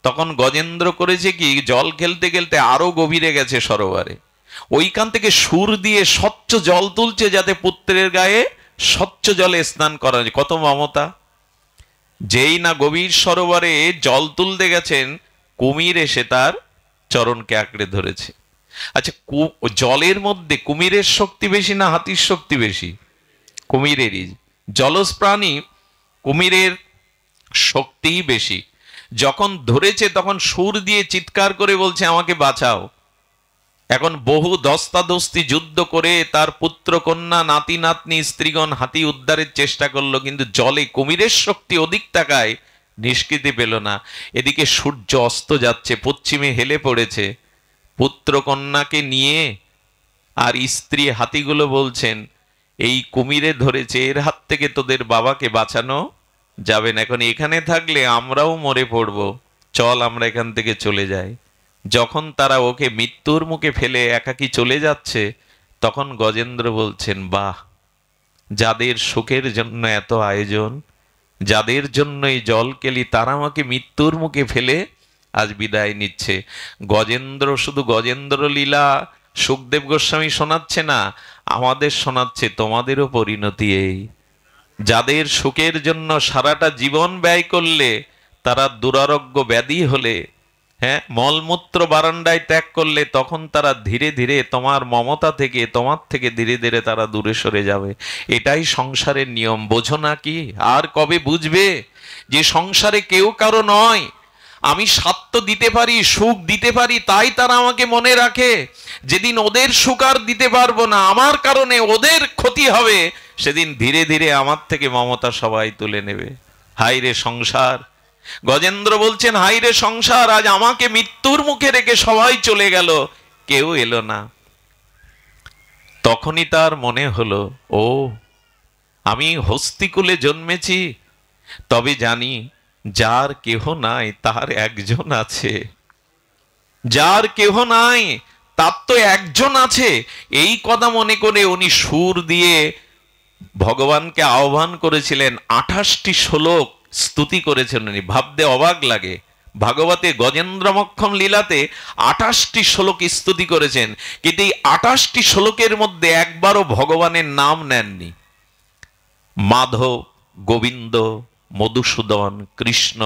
তখন গজেন্দ্র করেছে কি, জল খেলতে খেলতে আরো গভীরে গেছে সরোবরে, ওইখান থেকে সুর দিয়ে স্বচ্ছ জল তুলছে যাতে পুত্রের গায়ে স্বচ্ছ জলে স্নান করা যায়। কত মমতা! যেই না গভীর সরোবরে জল তুলতে গেছেন, কুমির এসে তার চরণকে আঁকড়ে ধরেছে। আচ্ছা, জলের মধ্যে কুমিরের শক্তি বেশি না হাতির শক্তি বেশি? কুমিরেরই। জলজ প্রাণী, কুমিরের শক্তি বেশি। যখন ধরেছে তখন সুর দিয়ে চিৎকার করে বলছে আমাকে বাঁচাও। এখন বহু দস্তাদস্তি যুদ্ধ করে তার পুত্র কন্যা নাতি নাতনি স্ত্রীগণ হাতি উদ্ধারের চেষ্টা করলো, কিন্তু জলে কুমিরের শক্তি অধিক থাকায় নিষ্কৃতি পেল না। এদিকে সূর্য অস্ত যাচ্ছে, পশ্চিমে হেলে পড়েছে, পুত্র কন্যাকে নিয়ে আর স্ত্রী হাতিগুলো বলছেন এই কুমিরে ধরেছে, এর হাত থেকে তোদের বাবাকে বাঁচানো যাবে না, এখন এখানে থাকলে আমরাও মরে পড়ব, চল আমরা এখান থেকে চলে যাই। যখন তারা ওকে মৃত্যুর মুখে ফেলে একাকী চলে যাচ্ছে, তখন গজেন্দ্র বলছেন বাহ, যাদের সুখের জন্য এত আয়োজন, যাদের জন্য এই জল কেলি তারা আমাকে মৃত্যুর মুখে ফেলে আজ বিদায় নিচ্ছে। গজেন্দ্র শুধু গজেন্দ্র লীলা সুখদেব গোস্বামী শোনাচ্ছে না, আমাদের শোনাচ্ছে তোমাদেরও পরিণতি এই। যাদের সুখের জন্য সারাটা জীবন ব্যয় করলে, তারা দুরারোগ্য ব্যাধি হলে, হ্যাঁ, মলমূত্র বারান্দায় ত্যাগ করলে, তখন তারা ধীরে ধীরে তোমার মমতা থেকে, তোমার থেকে ধীরে ধীরে তারা দূরে সরে যাবে। এটাই সংসারের নিয়ম। বোঝো না কি? আর কবে বুঝবে যে সংসারে কেউ কারো নয়? আমি স্বার্থ দিতে পারি, সুখ দিতে পারি, তাই তারা আমাকে মনে রাখে। যেদিন ওদের সুখ আর দিতে পারবো না, আমার কারণে ওদের ক্ষতি হবে, সেদিন ধীরে ধীরে আমার থেকে মমতা সবাই তুলে নেবে। হায় রে সংসার! গজেন্দ্র বলছেন, হায় রে সংসার, আজ আমাকে মৃত্যুর মুখে রেখে সবাই চলে গেল, কেউ এলো না। তখনই তার মনে হলো, ও আমি হস্তিকুলে জন্মেছি, তবে জানি যার কেহ নাই তার একজন আছে। যার কেহ নাই তার তো একজন আছে। এই কথা মনে করে উনি সুর দিয়ে ভগবানকে আহ্বান করেছিলেন। 28টি শ্লোক স্তুতি করেছেন উনি। ভাবতে অবাক লাগে, ভাগবতে গজেন্দ্রমক্ষম লীলাতে 28টি শ্লোক স্তুতি করেছেন, কিন্তু এই 28টি শ্লোকের মধ্যে একবারও ভগবানের নাম নেননি। মাধব, গোবিন্দ, মধুসূদন, কৃষ্ণ,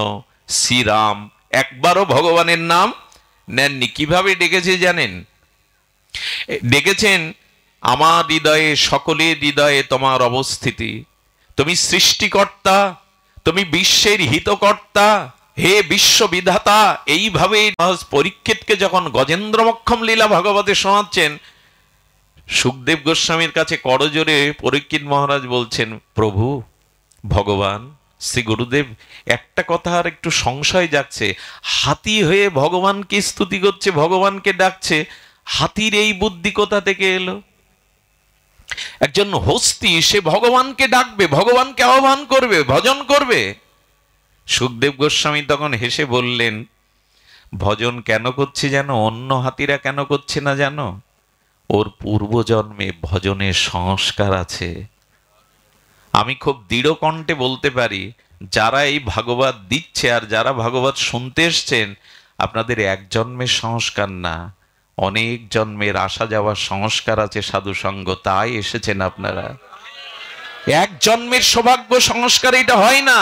শ্রীরাম, একবারও ভগবানের নাম নেননি। কিভাবে ডেকেছে জানেন? ডেকেছেন, আমার হৃদয়ে, সকলের হৃদয়ে তোমার অবস্থিতি, তুমি সৃষ্টিকর্তা, তুমি বিশ্বের হিতকর্তা, হে বিশ্ববিধাতা। এইভাবে পরীক্ষিতকে যখন গজেন্দ্রমক্ষম লীলা ভাগবতে শোনাচ্ছেন, সুখদেব গোস্বামীর কাছে করজোরে পরীক্ষিত মহারাজ বলছেন, প্রভু ভগবান শ্রী গুরুদেব, একটা কথা আর একটু সংশয় যাচ্ছে, হাতি হয়ে ভগবানকে স্তুতি করছে, ভগবানকে ডাকছে, হাতির এই বুদ্ধি কোথা থেকে এলো? একজন হস্তি, সে ভগবানকে ডাকবে, ভগবানকে আহ্বান করবে, ভজন করবে। সুখদেব গোস্বামী তখন হেসে বললেন, ভজন কেন করছে জানো? অন্য হাতিরা কেন করছে না জানো? ওর পূর্বজন্মে ভজনের সংস্কার আছে। আমি খুব দৃঢ় কণ্ঠে বলতে পারি, যারা এই ভাগবত দিচ্ছে আর যারা ভাগবত শুনতে এসছেন, আপনাদের এক জন্মের সংস্কার না, অনেক জন্মের আসা যাওয়ার সংস্কার আছে সাধু সঙ্গ, তাই এসেছেন আপনারা। এক জন্মের সৌভাগ্য সংস্কার এটা হয় না।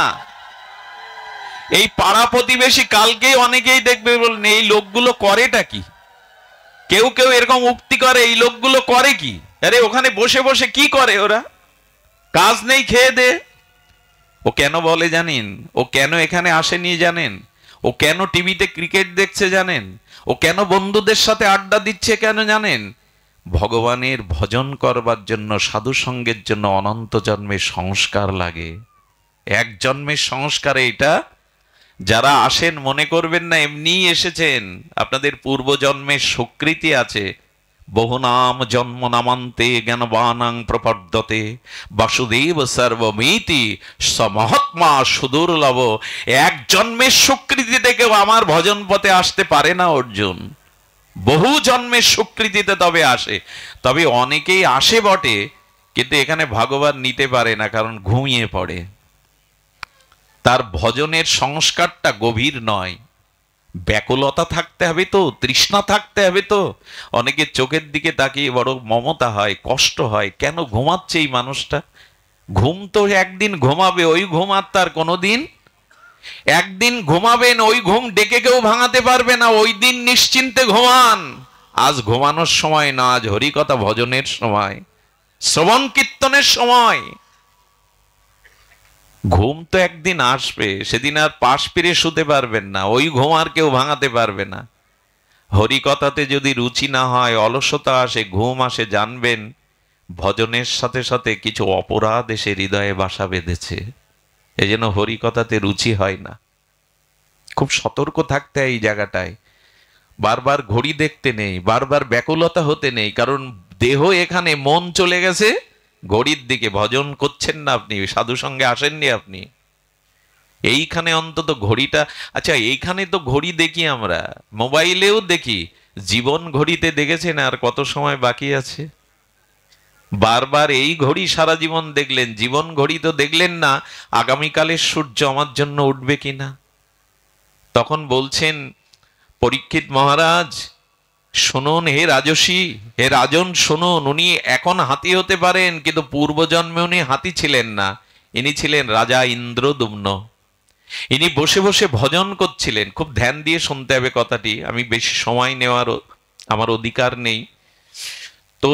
এই পাড়া প্রতিবেশী কালকে অনেকেই দেখবে বলেন, এই লোকগুলো করেটা কি? কেউ কেউ এরকম উক্তি করে, এই লোকগুলো করে কি? আরে ওখানে বসে বসে কি করে ওরা? কাজ নেই, খেয়ে দে। ও কেন বলে জানেন? ও কেন এখানে আসেনি জানেন? ও কেন টিভিতে ক্রিকেট দেখছে জানেন? ও কেন বন্ধুদের সাথে আড্ডা দিচ্ছে কেন জানেন? ভগবানের ভজন করবার জন্য, সাধু সঙ্গের জন্য অনন্ত জন্মের সংস্কার লাগে। এক জন্মের সংস্কারে এটা। যারা আসেন মনে করবেন না এমনি এসেছেন, আপনাদের পূর্বজন্মের স্বীকৃতি আছে। বহু নাম জন্ম নামান্তে জ্ঞানবানাং প্রপদ্যতে বাসুদেব সর্বমিতি সমহাত্মা সুদুর্লভ। এক জন্মের স্বীকৃতি থেকেও আমার ভজন পথে আসতে পারে না অর্জুন, বহু জন্মের স্বীকৃতিতে তবে আসে। তবে অনেকেই আসে বটে, কিন্তু এখানে ভাগবত নিতে পারে না, কারণ ঘুমিয়ে পড়ে। তার ভজনের সংস্কারটা গভীর নয়। ব্যাকুলতা থাকতে হবে তো, তৃষ্ণা থাকতে হবে তো। অনেকের চোখের দিকে তাকিয়ে বড় মমতা হয়, কষ্ট হয়, কেন ঘুমাচ্ছে এই মানুষটা? ঘুম তো একদিন ঘুমাবে, ওই ঘুম আর তার কোনোদিন। একদিন ঘুমাবেন, ওই ঘুম ডেকে কেউ ভাঙাতে পারবে না। ওই দিন নিশ্চিন্তে ঘুমান। আজ ঘুমানোর সময় না, আজ হরিকথা ভজনের সময়, শ্রবণ কীর্তনের সময়। ঘুম তো একদিন আসবে, সেদিন আর পাশ ফিরে শুতে পারবেন না। ওই ঘুম আর কেউ ভাঙাতে পারবে না। হরিকথাতে যদি রুচি না হয়, অলসতা আসে, ঘুম আসে, জানবেন ভজনের সাথে সাথে কিছু অপরাধ এসে হৃদয়ে বাসা বেঁধেছে। এই জন্য হরিকথাতে রুচি হয় না। খুব সতর্ক থাকতে হয় এই জায়গাটায়। বারবার ঘড়ি দেখতে নেই, বারবার ব্যাকুলতা হতে নেই, কারণ দেহ এখানে, মন চলে গেছে ঘড়ির দিকে। ভজন করছেন না আপনি, সাধু সঙ্গে আসেননি আপনি। এইখানে অন্তত ঘড়িটা, আচ্ছা এইখানে তো ঘড়ি দেখি আমরা, মোবাইলেও দেখি, জীবন ঘড়িতে দেখেছেন আর কত সময় বাকি আছে? বারবার এই ঘড়ি সারা জীবন দেখলেন, জীবন ঘড়ি তো দেখলেন না আগামীকালের সূর্য আমার জন্য উঠবে কিনা। তখন বলছেন পরীক্ষিত মহারাজ শুনুন, হে রাজসী, হে রাজন শুনুন, উনি এখন হাতি হতে পারেন কিন্তু পূর্বজন্মে উনি হাতি ছিলেন না, ইনি ছিলেন রাজা ইন্দ্রদুম্ন। ইনি বসে বসে ভজন করছিলেন। খুব ধ্যান দিয়ে শুনতে হবে কথাটি, আমি বেশি সময় নেওয়ার আমার অধিকার নেই। তো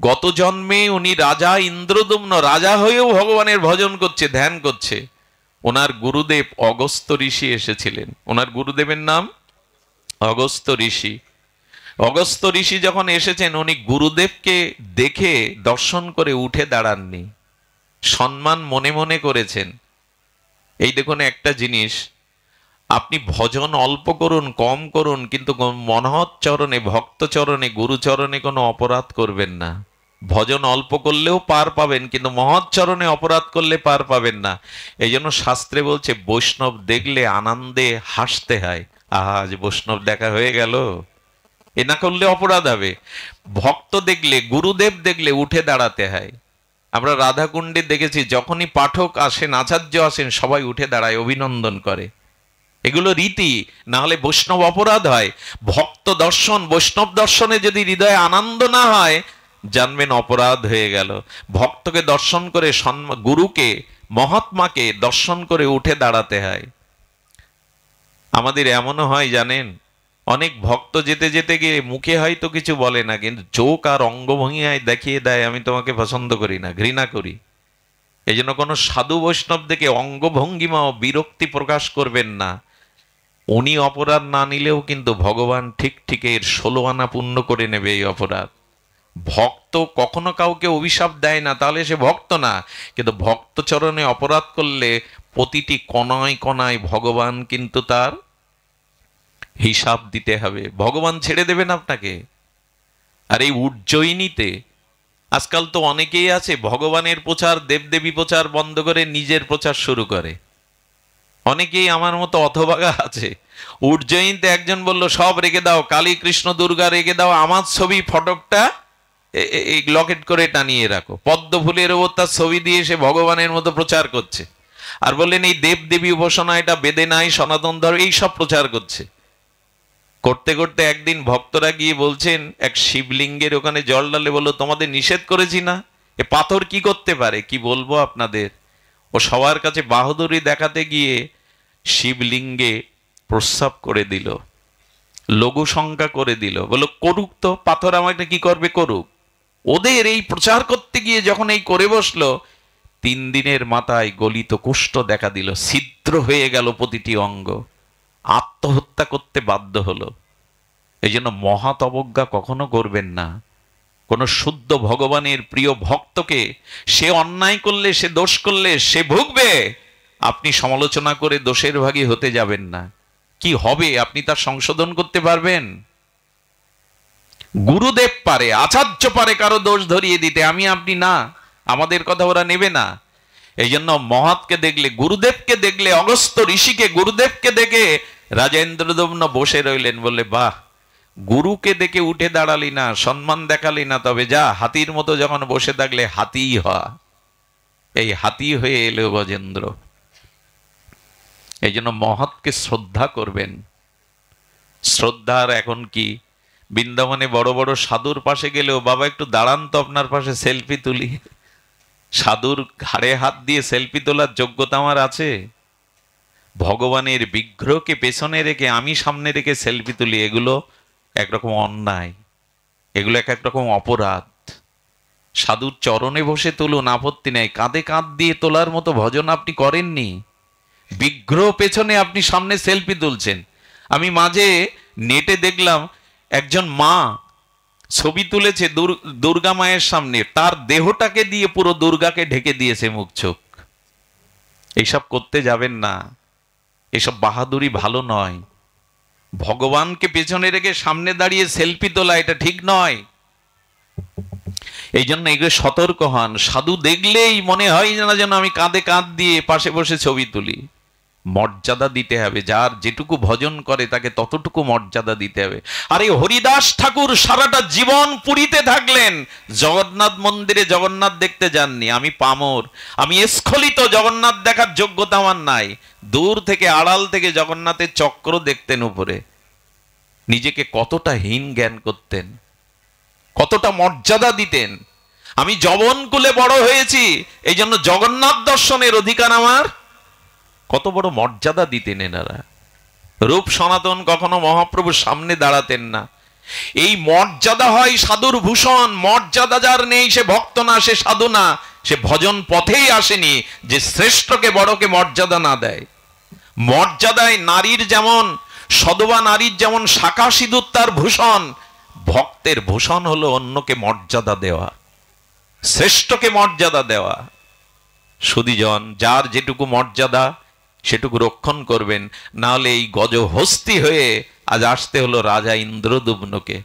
গত জন্মে উনি রাজা ইন্দ্রদুম্ন, রাজা হয়েও ভগবানের ভজন করছে, ধ্যান করছে। ওনার গুরুদেব অগস্ত্য ঋষি এসেছিলেন। ওনার গুরুদেবের নাম অগস্ত্য ঋষি। অগস্ত্য ঋষি যখন এসেছেন, উনি গুরুদেবকে দেখে দর্শন করে উঠে দাঁড়াননি, সম্মান মনে মনে করেছেন। এই দেখুন একটা জিনিস, আপনি ভজন অল্প করুন, কম করুন, কিন্তু মনহৎ চরণে, ভক্ত চরণে, গুরুচরণে কোনো অপরাধ করবেন না। ভজন অল্প করলেও পার পাবেন, কিন্তু মহৎ চরণে অপরাধ করলে পার পাবেন না। এই জন্য শাস্ত্রে বলছে বৈষ্ণব দেখলে আনন্দে হাসতে হয়। আজ বৈষ্ণব দেখা হয়ে গেল, এ না করলে অপরাধ হবে। ভক্ত দেখলে, গুরুদেব দেখলে উঠে দাঁড়াতে হয়। আমরা রাধাকুণ্ডে দেখেছি, যখনই পাঠক আসেন, আচার্য আসেন, সবাই উঠে দাঁড়ায়, অভিনন্দন করে। এগুলো রীতি, না হলে বৈষ্ণব অপরাধ হয়। ভক্ত দর্শন, বৈষ্ণব দর্শনে যদি হৃদয়ে আনন্দ না হয়, জানবেন অপরাধ হয়ে গেল। ভক্তকে দর্শন করে, গুরুকে, মহাত্মাকে দর্শন করে উঠে দাঁড়াতে হয়। আমাদের এমনও হয় জানেন, অনেক ভক্ত যেতে যেতে গিয়ে মুখে হয়তো কিছু বলে না, কিন্তু চোখ আর অঙ্গভঙ্গিমায় দেখিয়ে দেয় আমি তোমাকে পছন্দ করি না, ঘৃণা করি। এই জন্য কোনো সাধু বৈষ্ণব দেখে অঙ্গভঙ্গিমা ও বিরক্তি প্রকাশ করবেন না। উনি অপরাধ না নিলেও কিন্তু ভগবান ঠিক ঠিক এর 16 আনা পূর্ণ করে নেবে এই অপরাধ। ভক্ত কখনো কাউকে অভিশাপ দেয় না, তাহলে সে ভক্ত না। কিন্তু ভক্ত চরণে অপরাধ করলে প্রতিটি কণায় কণায় ভগবান কিন্তু তার হিসাব দিতে হবে। ভগবান ছেড়ে দেবেন আপনাকে। আর এই উজ্জয়িনীতে আজকাল তো অনেকেই আছে ভগবানের প্রচার, দেবদেবী প্রচার বন্ধ করে নিজের প্রচার শুরু করে। অনেকেই আমার মতো অথবাগা আছে। উজ্জয়িনীতে একজন বলল সব রেখে দাও, কালী কৃষ্ণ দুর্গা রেখে দাও, আমার ছবি ফটকটা এই লকেট করে টানিয়ে রাখো। পদ্ম ফুলের ওপর তার ছবি দিয়ে সে ভগবানের মতো প্রচার করছে। আর বললেন এই দেব দেবী উপাসনা এটা বেদে নাই, সনাতন ধর্ম, এই সব প্রচার করছে। করতে করতে একদিন ভক্তরা গিয়ে বলছেন, এক শিবলিঙ্গের ওখানে জল ঢালে, বললো তোমাদের নিষেধ করেছি না, এ পাথর কি করতে পারে। কি বলবো আপনাদের, ও সবার কাছে বাহাদুরি দেখাতে গিয়ে শিবলিঙ্গে প্রস্রাব করে দিল, লঘু সংখ্যা করে দিল। বললো করুক তো, পাথর আমাকে কি করবে, করুক। ওদের এই প্রচার করতে গিয়ে যখন এই করে বসলো, 3 দিনের মাথায় গলিত কুষ্ঠ দেখা দিল, ছিদ্র হয়ে গেল প্রতিটি অঙ্গ, আত্মহত্যা করতে বাধ্য হলো। এই জন্য মহৎ অবজ্ঞা কখনো করবেন না। কোন শুদ্ধ ভগবানের প্রিয় ভক্তকে সে অন্যায় করলে, সে দোষ করলে সে ভুগবে। আপনি সমালোচনা করে দোষের ভাগী হতে যাবেন না। কি হবে, আপনি তার সংশোধন করতে পারবেন? গুরুদেব পারে, আচার্য পারে কারো দোষ ধরিয়ে দিতে, আমি আপনি না। আমাদের কথা ওরা নেবে না। এই জন্য মহৎকে দেখলে, গুরুদেবকে দেখলে, অগস্ত্য ঋষিকে, গুরুদেবকে দেখে রাজা ইন্দ্রদম্ন বসে রইলেন। বললে বাহ, গুরুকে দেখে উঠে দাঁড়ালি না, সম্মান দেখালি না, তবে যা হাতির মতো যখন বসে থাকলে হাতিই হ। এই হাতি হয়ে এলো গজেন্দ্র। এই জন্য মহৎকে শ্রদ্ধা করবেন। শ্রদ্ধার এখন কি, বৃন্দাবনে বড় বড় সাধুর পাশে গেলেও বাবা একটু দাঁড়ান তো, আপনার পাশে সেলফি তুলি। সাধুর ঘাড়ে হাত দিয়ে সেলফি তোলার যোগ্যতা আমার আছে? ভগবানের বিগ্রহকে পেছনে রেখে আমি সামনে রেখে সেলফি তুলি, এগুলো একরকম অন্যায়, এগুলো এক এক রকম অপরাধ। সাধুর চরণে বসে তুলুন, আপত্তি নেই। কাঁধে কাঁধ দিয়ে তোলার মতো ভজন আপনি করেননি। বিগ্রহ পেছনে আপনি সামনে সেলফি তুলছেন। আমি মাঝে নেটে দেখলাম একজন মা ছবি তুলেছে দুর্গা মায়ের সামনে, তার দেহটাকে দিয়ে পুরো দুর্গাকে ঢেকে দিয়েছে মুখ চোখ। এইসব করতে যাবেন না, এসব বাহাদুরি ভালো নয়। ভগবানকে পেছনে রেখে সামনে দাঁড়িয়ে সেলফি তোলা এটা ঠিক নয়। এই জন্য এগুলো সতর্ক হন। সাধু দেখলেই মনে হয় না যেন আমি কাঁধে কাঁধ দিয়ে পাশে বসে ছবি তুলি। মর্যাদা দিতে হবে, যার যেটুকু ভজন করে তাকে ততটুকু মর্যাদা দিতে হবে। আর এই হরিদাস ঠাকুর সারাটা জীবন পুরীতে থাকলেন, জগন্নাথ মন্দিরে জগন্নাথ দেখতে যাননি। আমি পামর, আমি স্খলিত, জগন্নাথ দেখার যোগ্যতা আমার নাই। দূর থেকে আড়াল থেকে জগন্নাথের চক্র দেখতেন উপরে। নিজেকে কতটা হীন জ্ঞান করতেন, কতটা মর্যাদা দিতেন। আমি যবন কুলে বড় হয়েছি, এই জন্য জগন্নাথ দর্শনের অধিকার আমার। কত বড় মর্যাদা দিতেন এনারা। রূপ সনাতন কখনো মহাপ্রভুর সামনে দাঁড়াতেন না। এই মর্যাদা হয় সাধুর ভূষণ। মর্যাদা যার নেই সে ভক্ত না, সে সাধু না, সে ভজন পথেই আসেনি। যে শ্রেষ্ঠকে বড়কে মর্যাদা না দেয়। মর্যাদায় নারীর যেমন, সধবা নারীর যেমন শাখা সিঁদুর তার ভূষণ, ভক্তের ভূষণ হলো অন্যকে মর্যাদা দেওয়া, শ্রেষ্ঠকে মর্যাদা দেওয়া। সুধীজন, যার যেটুকু মর্যাদা সেটুকু রক্ষণ করবেন, না হলে এই গজহস্তি হয়ে আজ আসতে হলো রাজা ইন্দ্রদুম্নকে।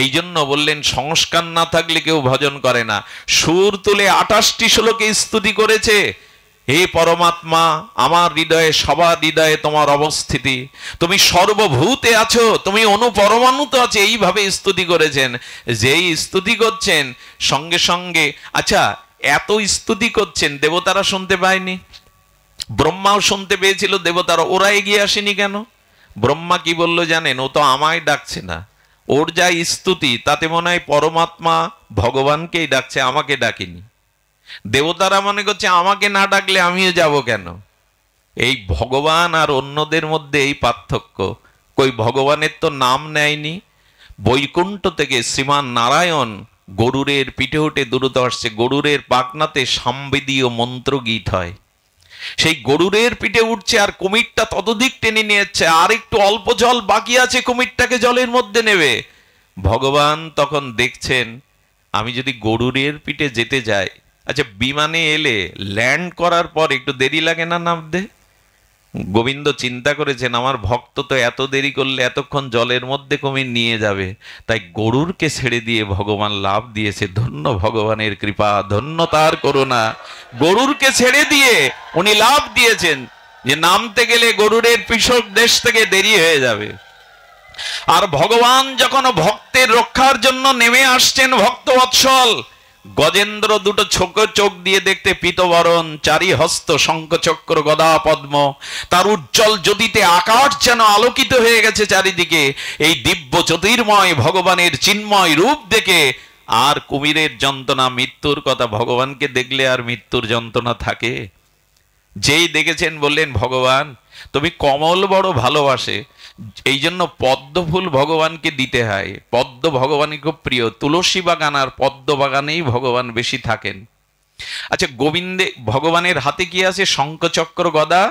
এই জন্য বললেন সংস্কার না থাকলে কেউ ভজন করে না। সুর তুলে 28টি শ্লোকে স্তুতি করেছে, হে পরমাত্মা, আমার হৃদয়ে, সবার হৃদয়ে তোমার অবস্থিতি, তুমি সর্বভূতে আছো, তুমি অনুপরমাণুত আছে, এইভাবে স্তুতি করেছেন। যেই স্তুতি করছেন সঙ্গে সঙ্গে, আচ্ছা এত স্তুতি করছেন, দেবতারা শুনতে পায়নি? ব্রহ্মাও শুনতে পেয়েছিল, দেবতারা, ওরা এগিয়ে আসেনি কেন? ব্রহ্মা কি বললো জানেন? ও তো আমায় ডাকছে না, ওর যা স্তুতি তাতে মনে হয় পরমাত্মা ভগবানকেই ডাকছে, আমাকে ডাকেনি। দেবতারা মনে করছে আমাকে না ডাকলে আমিও যাব কেন? এই ভগবান আর অন্যদের মধ্যে এই পার্থক্য। কই ভগবানের তো নাম নেয়নি। বৈকুণ্ঠ থেকে শ্রীমান নারায়ণ গরুরের পিঠে উঠে দ্রুত আসছে। গরুরের পাখনাতে সামবেদীয় মন্ত্র গীত হয়। সেই গরুরের পিঠে উঠছে আর কুমিরটা ততোধিক টেনে নিয়ে যাচ্ছে, আর একটু অল্প জল বাকি আছে, কুমিরটাকে জলের মধ্যে নেবে। ভগবান তখন দেখছেন আমি যদি গরুরের পিঠে যেতে যাই, আচ্ছা বিমানে এলে ল্যান্ড করার পর একটু দেরি লাগে না নামতে? গোবিন্দ চিন্তা করেছেন আমার ভক্ত তো এত দেরি করলে এতক্ষণ জলের মধ্যে কুমির নিয়ে যাবে, তাই গরুরকে ছেড়ে দিয়ে ভগবান লাভ দিয়েছে। ধন্য ভগবানের কৃপা, ধন্য তার করুণা। গরুরকে ছেড়ে দিয়ে উনি লাভ দিয়েছেন যে নামতে গেলে গরুরের পিছক দেশ থেকে দেরি হয়ে যাবে। আর ভগবান যখন ভক্তের রক্ষার জন্য নেমে আসছেন, ভক্তবৎসল গজেন্দ্র দুটো চোখ দিয়ে দেখতে পীতবরণ, চারি হস্ত, শঙ্খ চক্র গদা পদ্ম, তার উজ্জ্বল জ্যোতিতে আকাশ যেন আলোকিত হয়ে গেছে চারিদিকে। এই দিব্য জ্যোতির্ময় ভগবানের চিন্ময় রূপ দেখে আর কুমিরের যন্ত্রণা, মৃত্যুর কথা, ভগবানকে দেখলে আর মৃত্যুর যন্ত্রণা থাকে? যেই দেখেছেন বললেন ভগবান তুমি কমল বড় ভালোবাসে, এই জন্য পদ্ম ফুল ভগবানকে দিতে হয়। পদ্ম ভগবানের খুব প্রিয়। তুলসী বাগান আর পদ্ম বাগানেই ভগবান বেশি থাকেন। আচ্ছা গোবিন্দে ভগবানের হাতে কি আছে? শঙ্খচক্র গদা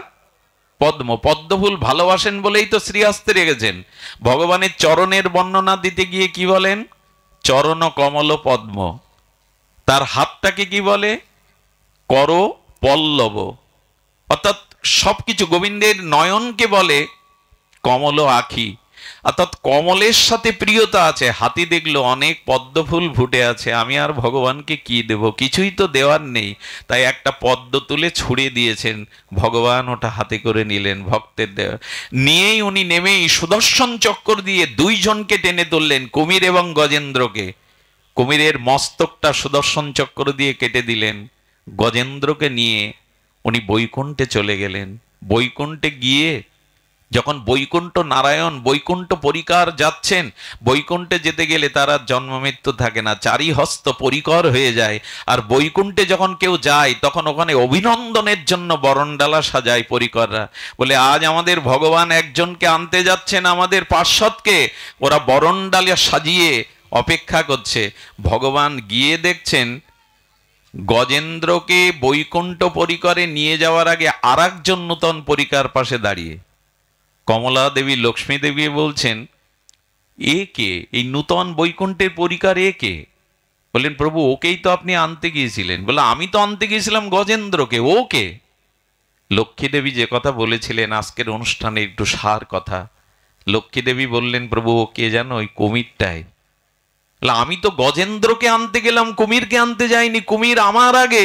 পদ্ম। পদ্ম ফুল ভালোবাসেন বলেই তো শ্রীহস্তে রেখেছেন। ভগবানের চরণের বর্ণনা দিতে গিয়ে কি বলেন? চরণ কমল পদ্ম। তার হাতটাকে কি বলে? কর পল্লব। অর্থাৎ সবকিছু গোবিন্দের নয়নকে বলে কমল আখি, অর্থাৎ কমলের সাথে প্রিয়তা আছে। হাতি দেখলো অনেক পদ্ম ফুল ফুটে আছে, আমি আর ভগবানকে কি দেব? কিছুই তো দেওয়ার নেই, তাই একটা পদ্ম তুলে ছুঁড়ে দিয়েছেন, ভগবান ওটা হাতে করে নিলেন। ভক্তের দেওয়া নিয়েই উনি নেমেই সুদর্শন চক্র দিয়ে দুইজনকে টেনে তুললেন, কুমির এবং গজেন্দ্রকে। কুমিরের মস্তকটা সুদর্শন চক্র দিয়ে কেটে দিলেন, গজেন্দ্রকে নিয়ে উনি বৈকুণ্ঠে চলে গেলেন। বৈকুণ্ঠে গিয়ে যখন বৈকুণ্ঠ নারায়ণ বৈকুণ্ঠ পরিকার যাচ্ছেন, বৈকুণ্ঠে যেতে গেলে তার আর জন্ম মৃত্যু থাকে না, চারি হস্ত পরিকর হয়ে যায়। আর বৈকুণ্ঠে যখন কেউ যায় তখন ওখানে অভিনন্দনের জন্য বরণডালা সাজায় পরিকররা, বলে আজ আমাদের ভগবান একজনকে আনতে যাচ্ছেন আমাদের পার্শ্বদকে, ওরা বরণডালা সাজিয়ে অপেক্ষা করছে। ভগবান গিয়ে দেখছেন গজেন্দ্রকে বৈকুণ্ঠ পরিকরে নিয়ে যাওয়ার আগে আর একজন নূতন পরিকার পাশে দাঁড়িয়ে। কমলা দেবী, লক্ষ্মী দেবী বলছেন এ কে? এই নূতন বৈকুণ্ঠের পরিকার এ কে? বললেন প্রভু ওকেই তো আপনি আনতে গিয়েছিলেন। বলে আমি তো আনতে গিয়েছিলাম গজেন্দ্রকে, ও কে? লক্ষ্মী দেবী যে কথা বলেছিলেন আজকের অনুষ্ঠানে একটু সার কথা। লক্ষ্মী দেবী বললেন প্রভু ও কে জানো? ওই কুমিরটাই। আমি তো গজেন্দ্রকে আনতে গেলাম, কুমিরকে আনতে যাইনি। কুমির আমার আগে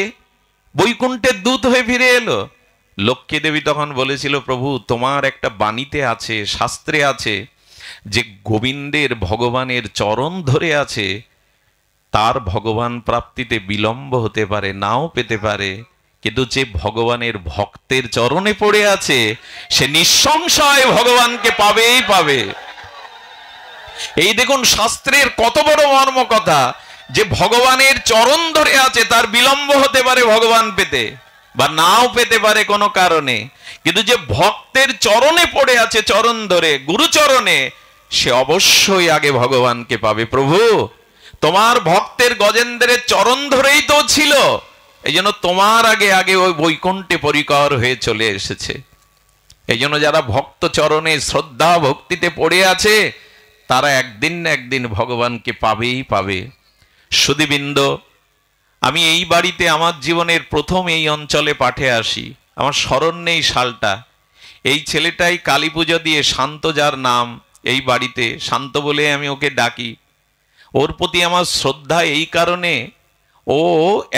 বৈকুণ্ঠের দূত হয়ে ফিরে এলো। লক্ষ্মী দেবী তখন বলেছিল, প্রভু তোমার একটা বাণীতে আছে, শাস্ত্রে আছে, যে গোবিন্দের ভগবানের চরণ ধরে আছে তার ভগবান প্রাপ্তিতে বিলম্ব হতে পারে, নাও পেতে পারে, কিন্তু যে ভগবানের ভক্তের চরণে পড়ে আছে সে নিঃসংশয় ভগবানকে পাবেই পাবে। এই দেখুন শাস্ত্রের কত বড় মর্ম কথা, যে ভগবানের চরণ ধরে আছে তার বিলম্ব হতে পারে ভগবান পেতে, বা নাও পেতে পারে কোনো কারণে, কিন্তু যে ভক্তের চরণে পড়ে আছে চরণ ধরে, গুরুচরণে, সে অবশ্যই আগে ভগবানকে পাবে। প্রভু তোমার ভক্তের গজেন্দ্রের চরণ ধরেই তো ছিল, এই জন্য তোমার আগে আগে ওই বৈকুণ্ঠে পরিকর হয়ে চলে এসেছে। এই জন্য যারা ভক্ত চরণে শ্রদ্ধা ভক্তিতে পড়ে আছে তারা একদিন না একদিন ভগবানকে পাবেই পাবে। সুধীবৃন্দ, আমি এই বাড়িতে আমার জীবনের প্রথম এই অঞ্চলে পাঠে আসি, আমার স্মরণ নেই সালটা। এই ছেলেটাই কালী পুজো দিয়ে, শান্ত যার নাম, এই বাড়িতে শান্ত বলে আমি ওকে ডাকি। ওর প্রতি আমার শ্রদ্ধা এই কারণে, ও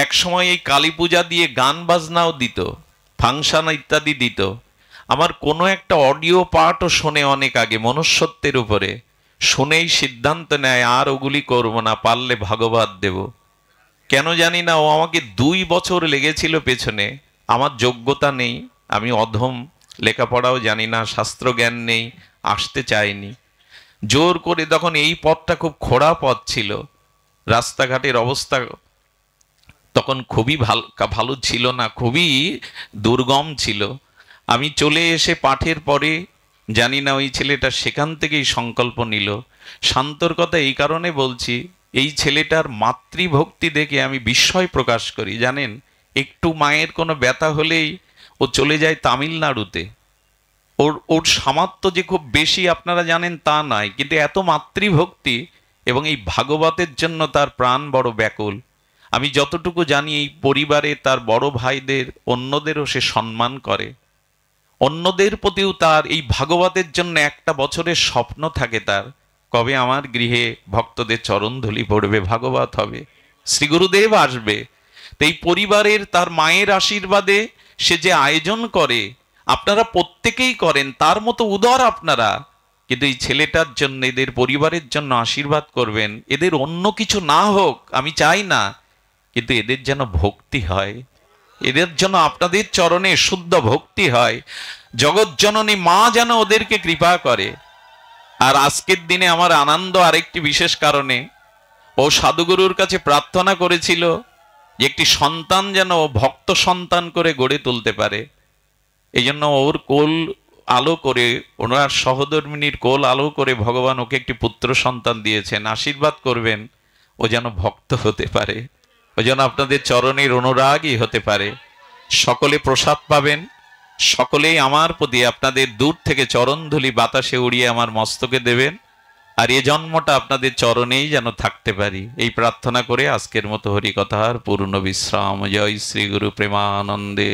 একসময় এই কালী পূজা দিয়ে গান বাজনাও দিত, ফাংশন ইত্যাদি দিত। আমার কোনো একটা অডিও পার্টও শোনে অনেক আগে মনুষ্যত্বের উপরে, শুনেই সিদ্ধান্ত নেয় আর ওগুলি করবো না, পারলে ভাগবত দেব। কেন জানি না, ও আমাকে 2 বছর লেগেছিল পেছনে। আমার যোগ্যতা নেই, আমি অধম, লেখাপড়াও জানি না, শাস্ত্র জ্ঞান নেই, আসতে চাইনি। জোর করে, তখন এই পথটা খুব খোঁড়া পথ ছিল, রাস্তাঘাটের অবস্থা তখন খুবই ভালো ছিল না, খুবই দুর্গম ছিল। আমি চলে এসে পাঠের পরে জানি না ওই ছেলেটা সেখান থেকেই সংকল্প নিল। শান্তর কথা এই কারণে বলছি, এই ছেলেটার মাতৃভক্তি দেখে আমি বিস্ময় প্রকাশ করি। জানেন, একটু মায়ের কোনো ব্যথা হলেই ও চলে যায় তামিলনাড়ুতে। ওর সামর্থ্য যে খুব বেশি আপনারা জানেন তা নয়, কিন্তু এত মাতৃভক্তি, এবং এই ভাগবতের জন্য তার প্রাণ বড় ব্যাকুল। আমি যতটুকু জানি এই পরিবারে তার বড় ভাইদের, অন্যদেরও সে সম্মান করে, অন্যদের প্রতিও তার এই ভাগবতের জন্য একটা বছরের স্বপ্ন থাকে তার, কবে আমার গৃহে ভক্তদের চরণধুলি পড়বে, ভাগবত হবে, শ্রী গুরুদেব আসবে। তো এই পরিবারের তার মায়ের আশীর্বাদে সে যে আয়োজন করে, আপনারা প্রত্যেকেই করেন, তার মতো উদার আপনারা, কিন্তু এই ছেলেটার জন্য, এদের পরিবারের জন্য আশীর্বাদ করবেন। এদের অন্য কিছু না হোক আমি চাই না, কিন্তু এদের যেন ভক্তি হয়, এদের জন্য আপনাদের চরণে শুদ্ধ ভক্তি হয়, জগৎজননী মা যেন ওদেরকে কৃপা করে। আর আজকের দিনে আমার আনন্দ আরেকটি বিশেষ কারণে, ও সাধুগুরুর কাছে প্রার্থনা করেছিল যে একটি সন্তান যেন ভক্ত সন্তান করে গড়ে তুলতে পারে। এই জন্য ওর কোল আলো করে, ওনার সহধর্মিনীর কোল আলো করে ভগবান ওকে একটি পুত্র সন্তান দিয়েছেন। আশীর্বাদ করবেন ও যেন ভক্ত হতে পারে, ও যেন আপনাদের চরণের অনুরাগী হতে পারে। সকলে প্রসাদ পাবেন, সকলেই আমার প্রতি আপনাদের দূর থেকে চরণধুলি বাতাসে উড়িয়ে আমার মস্তকে দেবেন, আর এ জন্মটা আপনাদের চরণেই যেন থাকতে পারি, এই প্রার্থনা করে আজকের মতো হরিকথার পূর্ণ বিশ্রাম। জয় শ্রী গুরু প্রেমানন্দে।